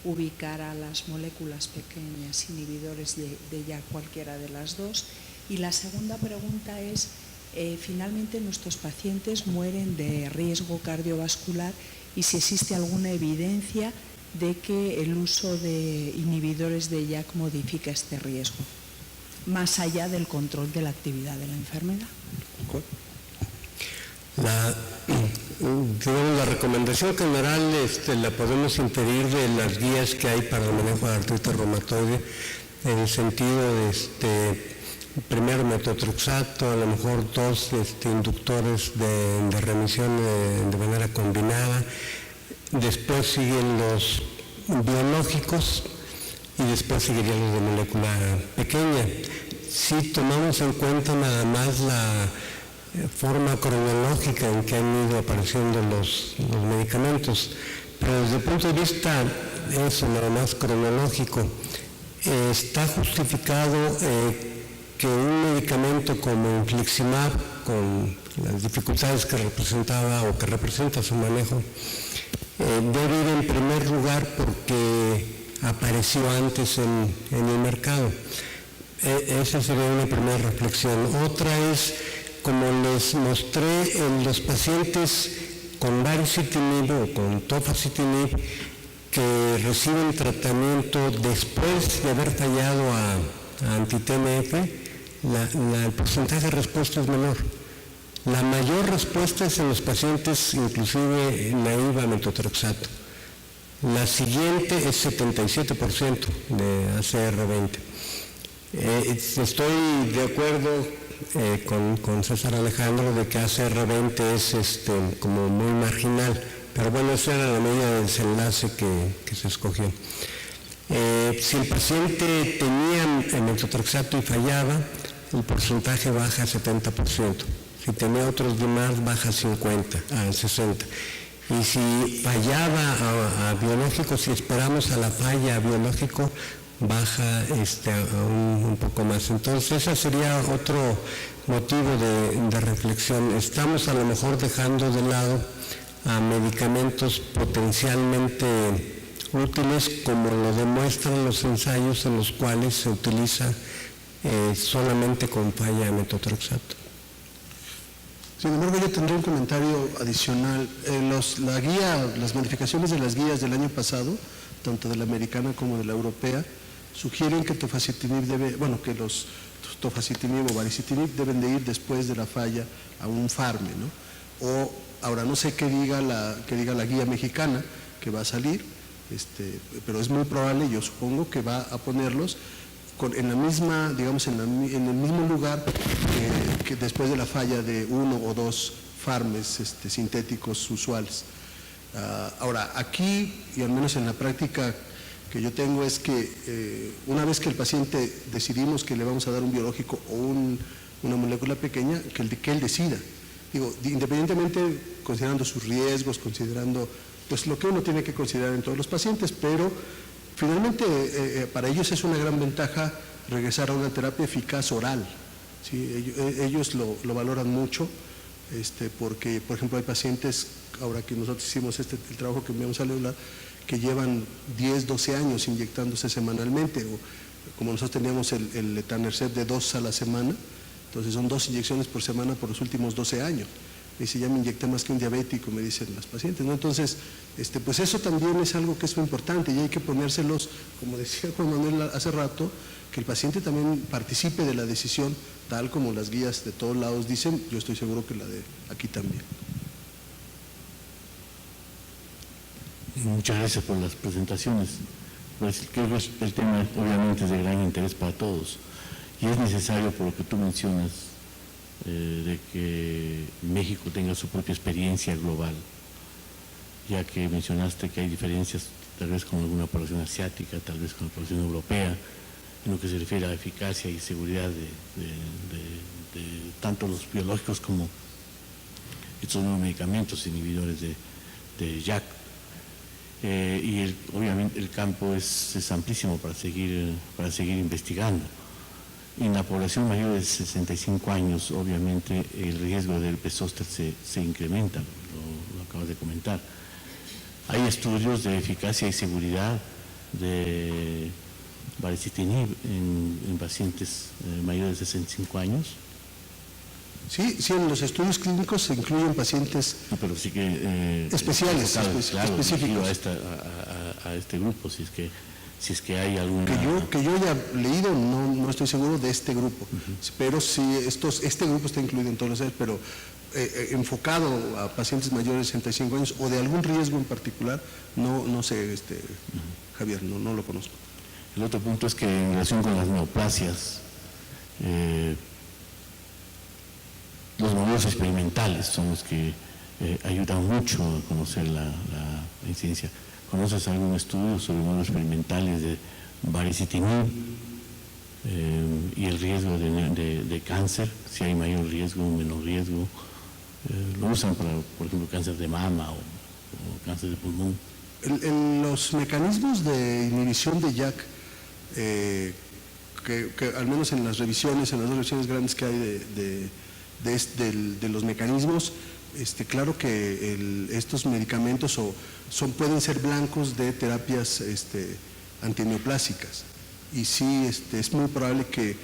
F: ubicar a las moléculas pequeñas inhibidores de ya cualquiera de las dos? Y la segunda pregunta es, finalmente nuestros pacientes mueren de riesgo cardiovascular y si existe alguna evidencia de que el uso de inhibidores de JAK modifica este riesgo, más allá del control de la actividad de la enfermedad.
D: La recomendación general la podemos inferir de las guías que hay para el manejo de artritis reumatoide, en el sentido de primero metotrexato, a lo mejor dos inductores de remisión de manera combinada, después siguen los biológicos y después seguirían los de molécula pequeña. Si tomamos en cuenta nada más la forma cronológica en que han ido apareciendo los medicamentos, pero desde el punto de vista eso, nada más cronológico, está justificado que un medicamento como infliximab, con las dificultades que representaba o que representa su manejo, debe ir en primer lugar porque apareció antes en el mercado. Esa sería una primera reflexión. Otra es como les mostré en los pacientes con baricitinib o con tofacitinib que reciben tratamiento después de haber fallado a anti-TNF, el porcentaje de respuesta es menor. La mayor respuesta es en los pacientes inclusive naive a metotrexato. La siguiente es 77% de ACR20. Estoy de acuerdo con César Alejandro de que ACR20 es como muy marginal, pero bueno, esa era la medida de desenlace que se escogió. Si el paciente tenía metotrexato y fallaba, el porcentaje baja a 70%. Si tenía otros DMARD, baja a 60%. Y si fallaba a biológico, si esperamos a la falla a biológico, baja aún un poco más. Entonces, ese sería otro motivo de reflexión. Estamos a lo mejor dejando de lado a medicamentos potencialmente útiles, como lo demuestran los ensayos en los cuales se utiliza solamente con falla de metotrexato.
C: Sin embargo, yo tendría un comentario adicional. Las modificaciones de las guías del año pasado, tanto de la americana como de la europea, sugieren que que los tofacitinib o baricitinib deben de ir después de la falla a un farme, ¿no? O ahora no sé qué diga la guía mexicana que va a salir, pero es muy probable, yo supongo, que va a ponerlos en la misma, digamos, en el mismo lugar que después de la falla de 1 o 2 farmes sintéticos usuales. Ahora, aquí, y al menos en la práctica que yo tengo, es que una vez que el paciente decidimos que le vamos a dar un biológico o una molécula pequeña, que él decida. Digo, independientemente, considerando sus riesgos, considerando pues lo que uno tiene que considerar en todos los pacientes, pero finalmente para ellos es una gran ventaja regresar a una terapia eficaz oral. ¿Sí? Ellos lo valoran mucho, porque, por ejemplo, hay pacientes, ahora que nosotros hicimos el trabajo que enviamos a Leula, que llevan 10, 12 años inyectándose semanalmente, o como nosotros teníamos el etanercept de 2 a la semana, entonces son 2 inyecciones por semana por los últimos 12 años. Me dice, ya me inyecté más que un diabético, me dicen las pacientes, ¿no? Entonces, pues eso también es algo que es muy importante y hay que ponérselos, como decía Juan Manuel hace rato, que el paciente también participe de la decisión, tal como las guías de todos lados dicen, yo estoy seguro que la de aquí también.
G: Muchas gracias por las presentaciones. Pues creo que el tema obviamente es de gran interés para todos y es necesario, por lo que tú mencionas, de que México tenga su propia experiencia global, ya que mencionaste que hay diferencias tal vez con alguna población asiática, tal vez con la población europea, en lo que se refiere a eficacia y seguridad de tanto los biológicos como estos nuevos medicamentos inhibidores de JAK. Y obviamente el campo es amplísimo para seguir investigando. En la población mayor de 65 años, obviamente, el riesgo del herpes zóster se incrementa, lo acabas de comentar. Hay estudios de eficacia y seguridad de baricitinib en pacientes mayores de 65 años.
C: Sí, en los estudios clínicos se incluyen pacientes
G: pero sí que,
C: especiales, específicos.
G: A este grupo, si es que hay alguna...
C: Que yo haya leído, no estoy seguro de este grupo, pero sí, este grupo está incluido en todos los años, pero enfocado a pacientes mayores de 65 años o de algún riesgo en particular, no sé, Javier, no lo conozco.
G: El otro punto es que en relación con las neoplasias, los modelos experimentales son los que ayudan mucho a conocer la incidencia. ¿Conoces algún estudio sobre modelos experimentales de baricitinib y el riesgo de cáncer? Si hay mayor riesgo o menor riesgo. Lo usan para, por ejemplo, cáncer de mama o cáncer de pulmón.
C: Los mecanismos de inhibición de JAK, que al menos en las dos revisiones grandes que hay de los mecanismos, claro que estos medicamentos pueden ser blancos de terapias antineoplásicas y sí es muy probable que,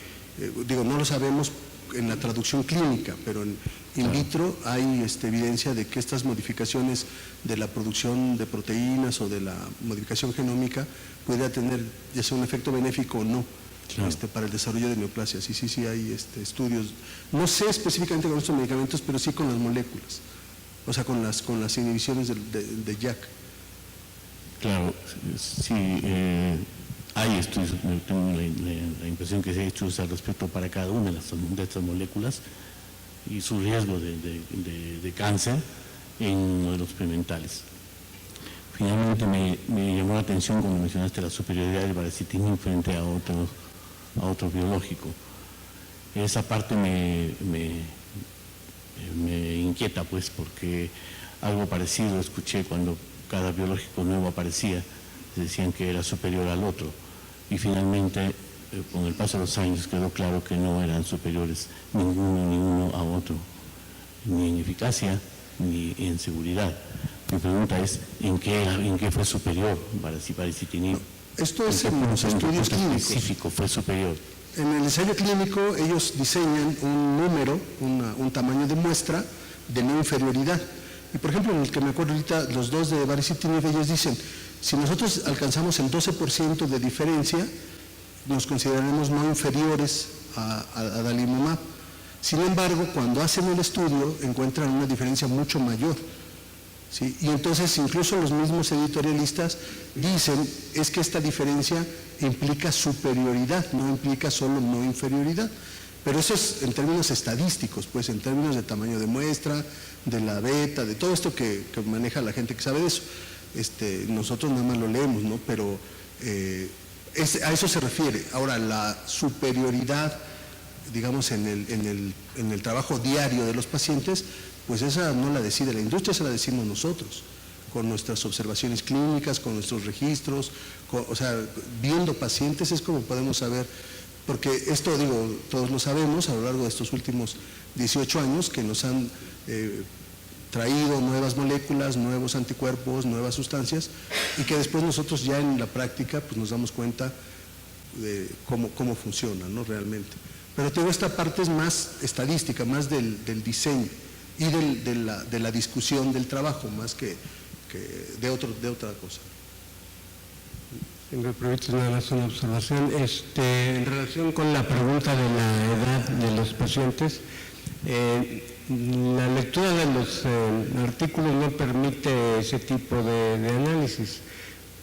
C: no lo sabemos en la traducción clínica, pero en in vitro hay evidencia de que estas modificaciones de la producción de proteínas o de la modificación genómica puede tener ya sea un efecto benéfico o no. Claro. Para el desarrollo de neoplasias. Sí hay estudios, no sé específicamente con estos medicamentos, pero sí con las moléculas, o sea, con las inhibiciones de JAK.
G: Claro, sí, hay estudios, tengo la impresión que se ha hecho al respecto para cada una de estas moléculas y su riesgo de cáncer en modelos experimentales. Finalmente me llamó la atención cuando mencionaste la superioridad del baricitinib frente a otro biológico. Esa parte me inquieta, pues, porque algo parecido escuché cuando cada biológico nuevo aparecía, decían que era superior al otro, y finalmente con el paso de los años quedó claro que no eran superiores ninguno a otro, ni en eficacia ni en seguridad. Mi pregunta es, ¿en qué fue superior baricitinib?
C: Esto es en los estudios clínicos.
G: Específico fue superior.
C: En el ensayo clínico ellos diseñan un número, un tamaño de muestra de no inferioridad. Y por ejemplo, en el que me acuerdo ahorita, los dos de baricitinib, ellos dicen, si nosotros alcanzamos el 12% de diferencia, nos consideraremos no inferiores a adalimumab. Sin embargo, cuando hacen el estudio, encuentran una diferencia mucho mayor. ¿Sí? Y entonces incluso los mismos editorialistas dicen es que esta diferencia implica superioridad, no implica solo no inferioridad, pero eso es en términos estadísticos, pues en términos de tamaño de muestra, de la beta, de todo esto que maneja la gente que sabe de eso. Nosotros nada más lo leemos, ¿no? Pero a eso se refiere. Ahora, la superioridad, digamos, en el trabajo diario de los pacientes, pues esa no la decide la industria, esa la decimos nosotros, con nuestras observaciones clínicas, con nuestros registros, o sea, viendo pacientes es como podemos saber, porque esto, digo, todos lo sabemos a lo largo de estos últimos 18 años que nos han traído nuevas moléculas, nuevos anticuerpos, nuevas sustancias, y que después nosotros ya en la práctica pues nos damos cuenta de cómo funciona, ¿no? Realmente. Pero toda esta parte es más estadística, más del diseño y de la discusión del trabajo, más que de otra cosa.
D: Si me permites nada más una observación, en relación con la pregunta de la edad de los pacientes, la lectura de los artículos no permite ese tipo de análisis.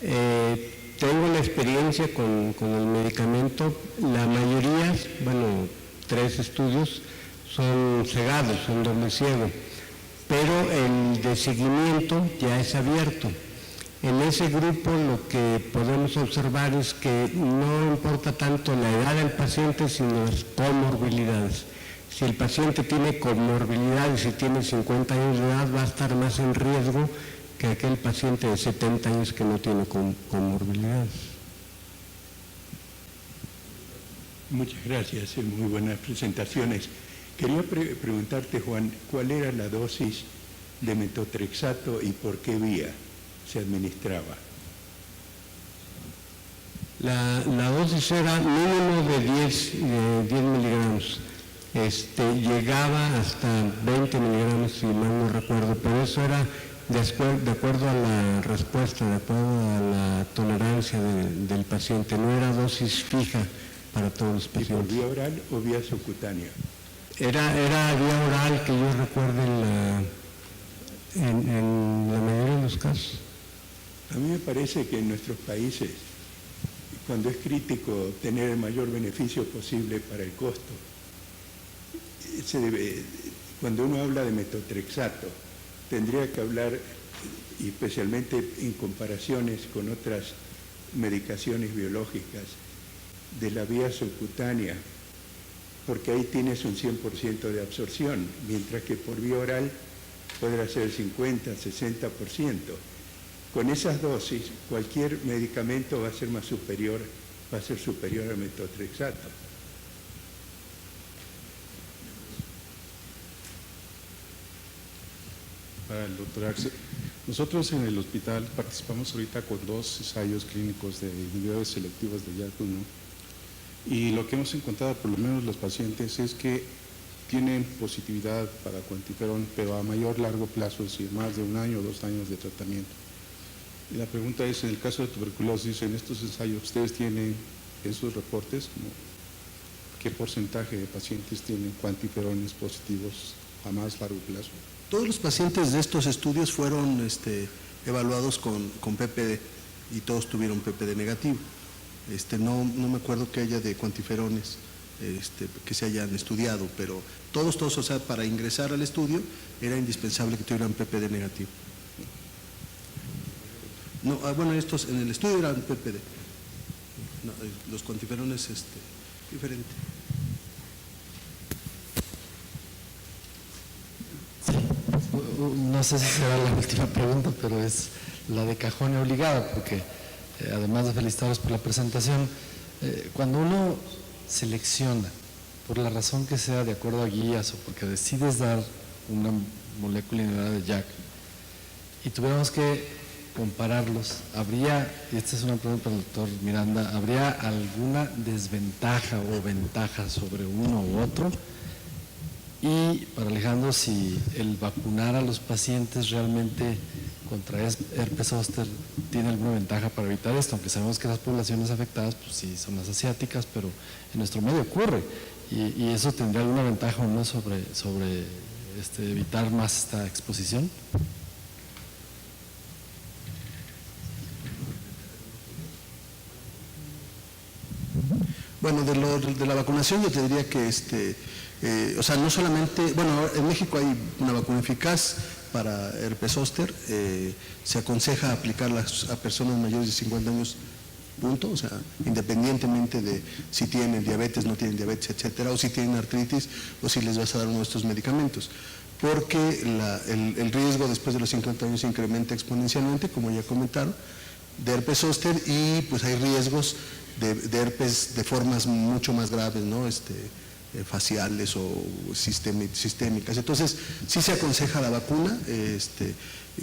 D: Tengo la experiencia con el medicamento, la mayoría, bueno, 3 estudios, son cegados, son doble ciego, pero el de seguimiento ya es abierto. En ese grupo lo que podemos observar es que no importa tanto la edad del paciente, sino las comorbilidades. Si el paciente tiene comorbilidades y tiene 50 años de edad, va a estar más en riesgo que aquel paciente de 70 años que no tiene comorbilidades.
H: Muchas gracias, muy buenas presentaciones. Quería preguntarte, Juan, ¿cuál era la dosis de metotrexato y por qué vía se administraba?
D: La dosis era mínimo de 10 miligramos. Llegaba hasta 20 miligramos, si mal no recuerdo, pero eso era de acuerdo a la respuesta, de acuerdo a la tolerancia del paciente, no era dosis fija para todos los pacientes.
H: ¿Y por vía oral o vía subcutánea?
D: Era vía oral, que yo recuerdo en la mayoría de los casos.
H: A mí me parece que en nuestros países, cuando es crítico tener el mayor beneficio posible para el costo, cuando uno habla de metotrexato, tendría que hablar, y especialmente en comparaciones con otras medicaciones biológicas, de la vía subcutánea, porque ahí tienes un 100% de absorción, mientras que por vía oral podrá ser 50, 60%. Con esas dosis, cualquier medicamento va a ser superior al metotrexato.
I: Para el doctor Arce, nosotros en el hospital participamos ahorita con 2 ensayos clínicos de inhibidores selectivos de JAK1, y lo que hemos encontrado, por lo menos los pacientes, es que tienen positividad para cuantiferón, pero a mayor largo plazo, es decir, más de 1 año o 2 años de tratamiento. Y la pregunta es, en el caso de tuberculosis, en estos ensayos, ¿ustedes tienen en sus reportes qué porcentaje de pacientes tienen cuantiferones positivos a más largo plazo?
C: Todos los pacientes de estos estudios fueron evaluados con PPD y todos tuvieron PPD negativo. No me acuerdo que haya de cuantiferones que se hayan estudiado, pero todos, o sea, para ingresar al estudio era indispensable que tuvieran PPD negativo. No, bueno, estos en el estudio eran PPD. No, los cuantiferones diferente.
J: No sé si será la última pregunta, pero es la de cajón y obligada, porque además de felicitarlos por la presentación, cuando uno selecciona, por la razón que sea, de acuerdo a guías o porque decides dar una molécula inhibidora de JAK y tuviéramos que compararlos, ¿habría, y esta es una pregunta para el doctor Miranda, ¿habría alguna desventaja o ventaja sobre uno u otro? Y para Alejandro, si el vacunar a los pacientes realmente contra herpes zóster tiene alguna ventaja para evitar esto, aunque sabemos que las poblaciones afectadas pues sí son las asiáticas, pero en nuestro medio ocurre, y eso tendría alguna ventaja o no sobre evitar más esta exposición.
C: Bueno, de la vacunación yo te diría que o sea, no solamente, bueno, en México hay una vacuna eficaz para herpes zóster, se aconseja aplicarla a personas mayores de 50 años, punto, o sea, independientemente de si tienen diabetes, no tienen diabetes, etcétera, o si tienen artritis, o si les vas a dar uno de estos medicamentos, porque el riesgo después de los 50 años se incrementa exponencialmente, como ya comentaron, de herpes zóster, y pues hay riesgos de herpes de formas mucho más graves, ¿no? Faciales o sistémicas. Entonces, sí se aconseja la vacuna,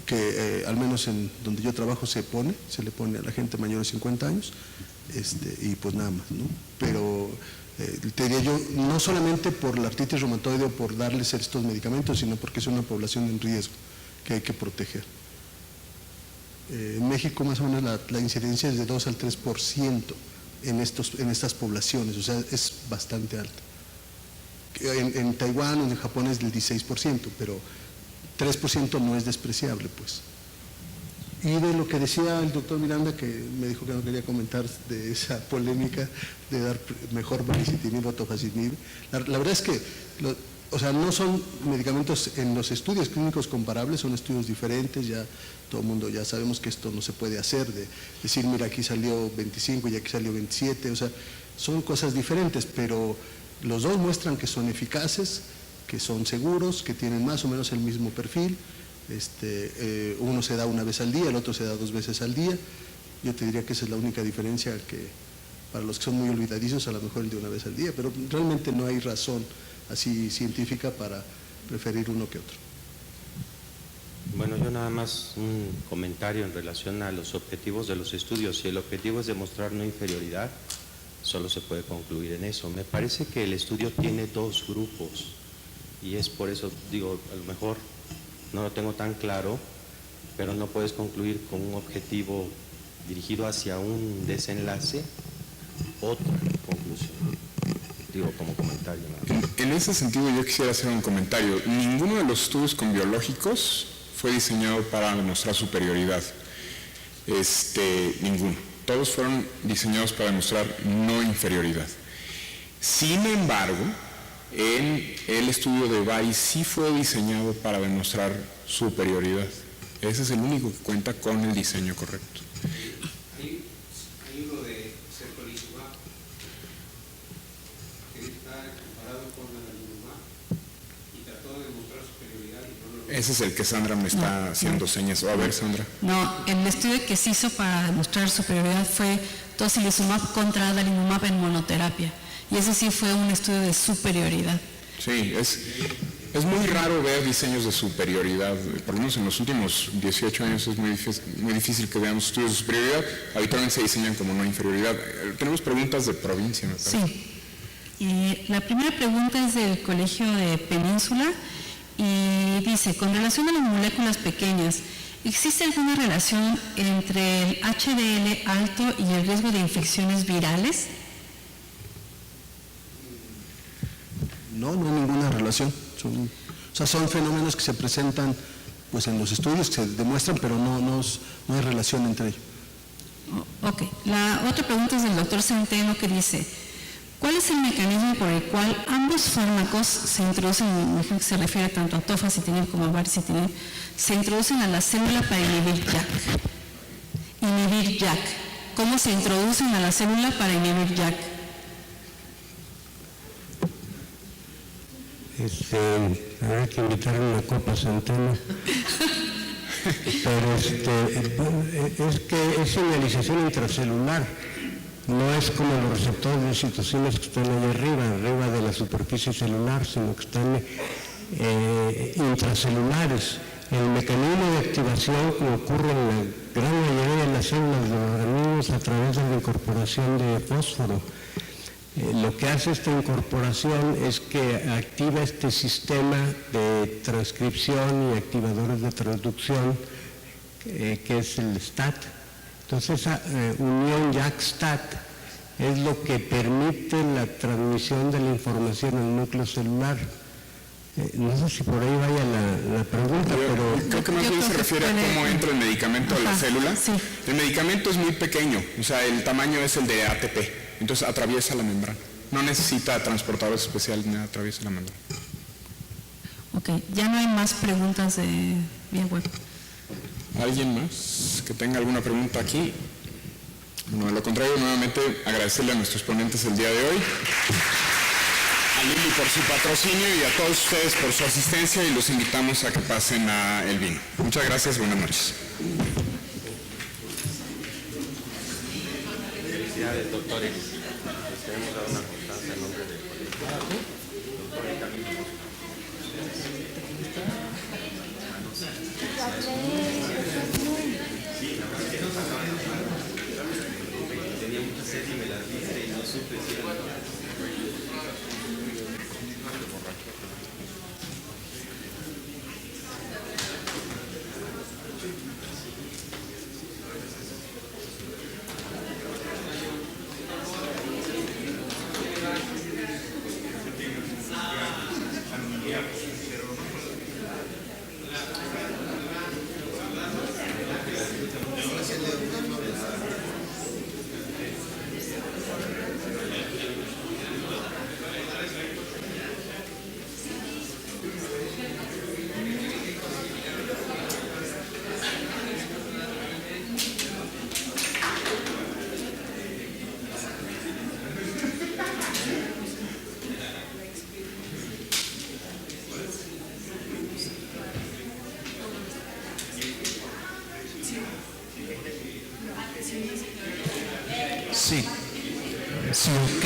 C: que al menos en donde yo trabajo se le pone a la gente mayor de 50 años, y pues nada más, ¿no? Pero te diría yo, no solamente por la artritis reumatoide o por darles estos medicamentos, sino porque es una población en riesgo que hay que proteger. En México más o menos la incidencia es de 2 al 3% en estas poblaciones, o sea, es bastante alta. En Taiwán o en Japón es del 16%, pero 3% no es despreciable, pues. Y de lo que decía el doctor Miranda, que me dijo que no quería comentar de esa polémica de dar mejor baricitinib o tofacitinib, la verdad es que, o sea, no son medicamentos en los estudios clínicos comparables, son estudios diferentes, ya todo el mundo ya sabemos que esto no se puede hacer, de decir, mira, aquí salió 25 y aquí salió 27, o sea, son cosas diferentes, pero los dos muestran que son eficaces, que son seguros, que tienen más o menos el mismo perfil. Uno se da una vez al día, el otro se da 2 veces al día. Yo te diría que esa es la única diferencia, que para los que son muy olvidadizos, a lo mejor el de una vez al día, pero realmente no hay razón así científica para preferir uno que otro.
B: Bueno, yo nada más un comentario en relación a los objetivos de los estudios. Si el objetivo es demostrar no inferioridad, solo se puede concluir en eso. Me parece que el estudio tiene 2 grupos y es por eso, digo, a lo mejor no lo tengo tan claro, pero no puedes concluir con un objetivo dirigido hacia un desenlace, otra conclusión. Digo, como comentario.
A: En ese sentido yo quisiera hacer un comentario. Ninguno de los estudios con biológicos fue diseñado para demostrar superioridad. Ninguno. Todos fueron diseñados para demostrar no inferioridad. Sin embargo, en el estudio de VAI sí fue diseñado para demostrar superioridad. Ese es el único que cuenta con el diseño correcto.
E: Hay uno de cercolizumab que está comparado con adalimumab y trató de demostrar superioridad y no lo...
A: Ese es el que Sandra me está haciendo señas. A ver, Sandra.
K: No, el estudio que se hizo para demostrar superioridad fue tocilizumab contra adalimumab en monoterapia. Y ese sí fue un estudio de superioridad.
A: Sí, es muy raro ver diseños de superioridad. Por lo menos en los últimos 18 años es muy difícil que veamos estudios de superioridad. Habitualmente se diseñan como no inferioridad. Tenemos preguntas de provincia, me parece.
K: Sí. La primera pregunta es del Colegio de Península y dice, con relación a las moléculas pequeñas, ¿existe alguna relación entre el HDL alto y el riesgo de infecciones virales?
C: No, no hay ninguna relación. Son fenómenos que se presentan pues, en los estudios, que se demuestran, pero no hay relación entre ellos.
K: Ok. La otra pregunta es del doctor Centeno, que dice, ¿cuál es el mecanismo por el cual ambos fármacos se introducen, me imagino que se refiere tanto a tofacitinib como a baricitinib, se introducen a la célula para inhibir JAK? Inhibir JAK. ¿Cómo se introducen a la célula para inhibir JAK?
D: Habrá que invitar una copa Centeno. Pero es que es señalización intracelular, no es como los receptores de citocinas que están ahí arriba de la superficie celular, sino que están intracelulares. El mecanismo de activación, como ocurre en la gran mayoría de las células de los organismos, a través de la incorporación de fósforo. Lo que hace esta incorporación es que activa este sistema de transcripción y activadores de transducción, que es el STAT. Entonces, esa unión JAK-STAT es lo que permite la transmisión de la información al núcleo celular. No sé si por ahí vaya la pregunta, pero...
A: Creo que más bien se refiere a cómo entra el medicamento a la célula. Sí. El medicamento es muy pequeño, o sea, el tamaño es el de ATP. Entonces atraviesa la membrana. No necesita transportadores especiales, ni atraviesa la membrana.
K: Ok, ya no hay más preguntas de vía web.
A: ¿Alguien más que tenga alguna pregunta aquí? Bueno, de lo contrario, nuevamente agradecerle a nuestros ponentes el día de hoy, a Lili por su patrocinio y a todos ustedes por su asistencia, y los invitamos a que pasen a el vino. Muchas gracias, buenas noches.
B: Felicidades, doctores. Les queremos dar una constancia en nombre del colegio. Tenía mucha sed y me las diste y no supe si era...
L: Sí, ok.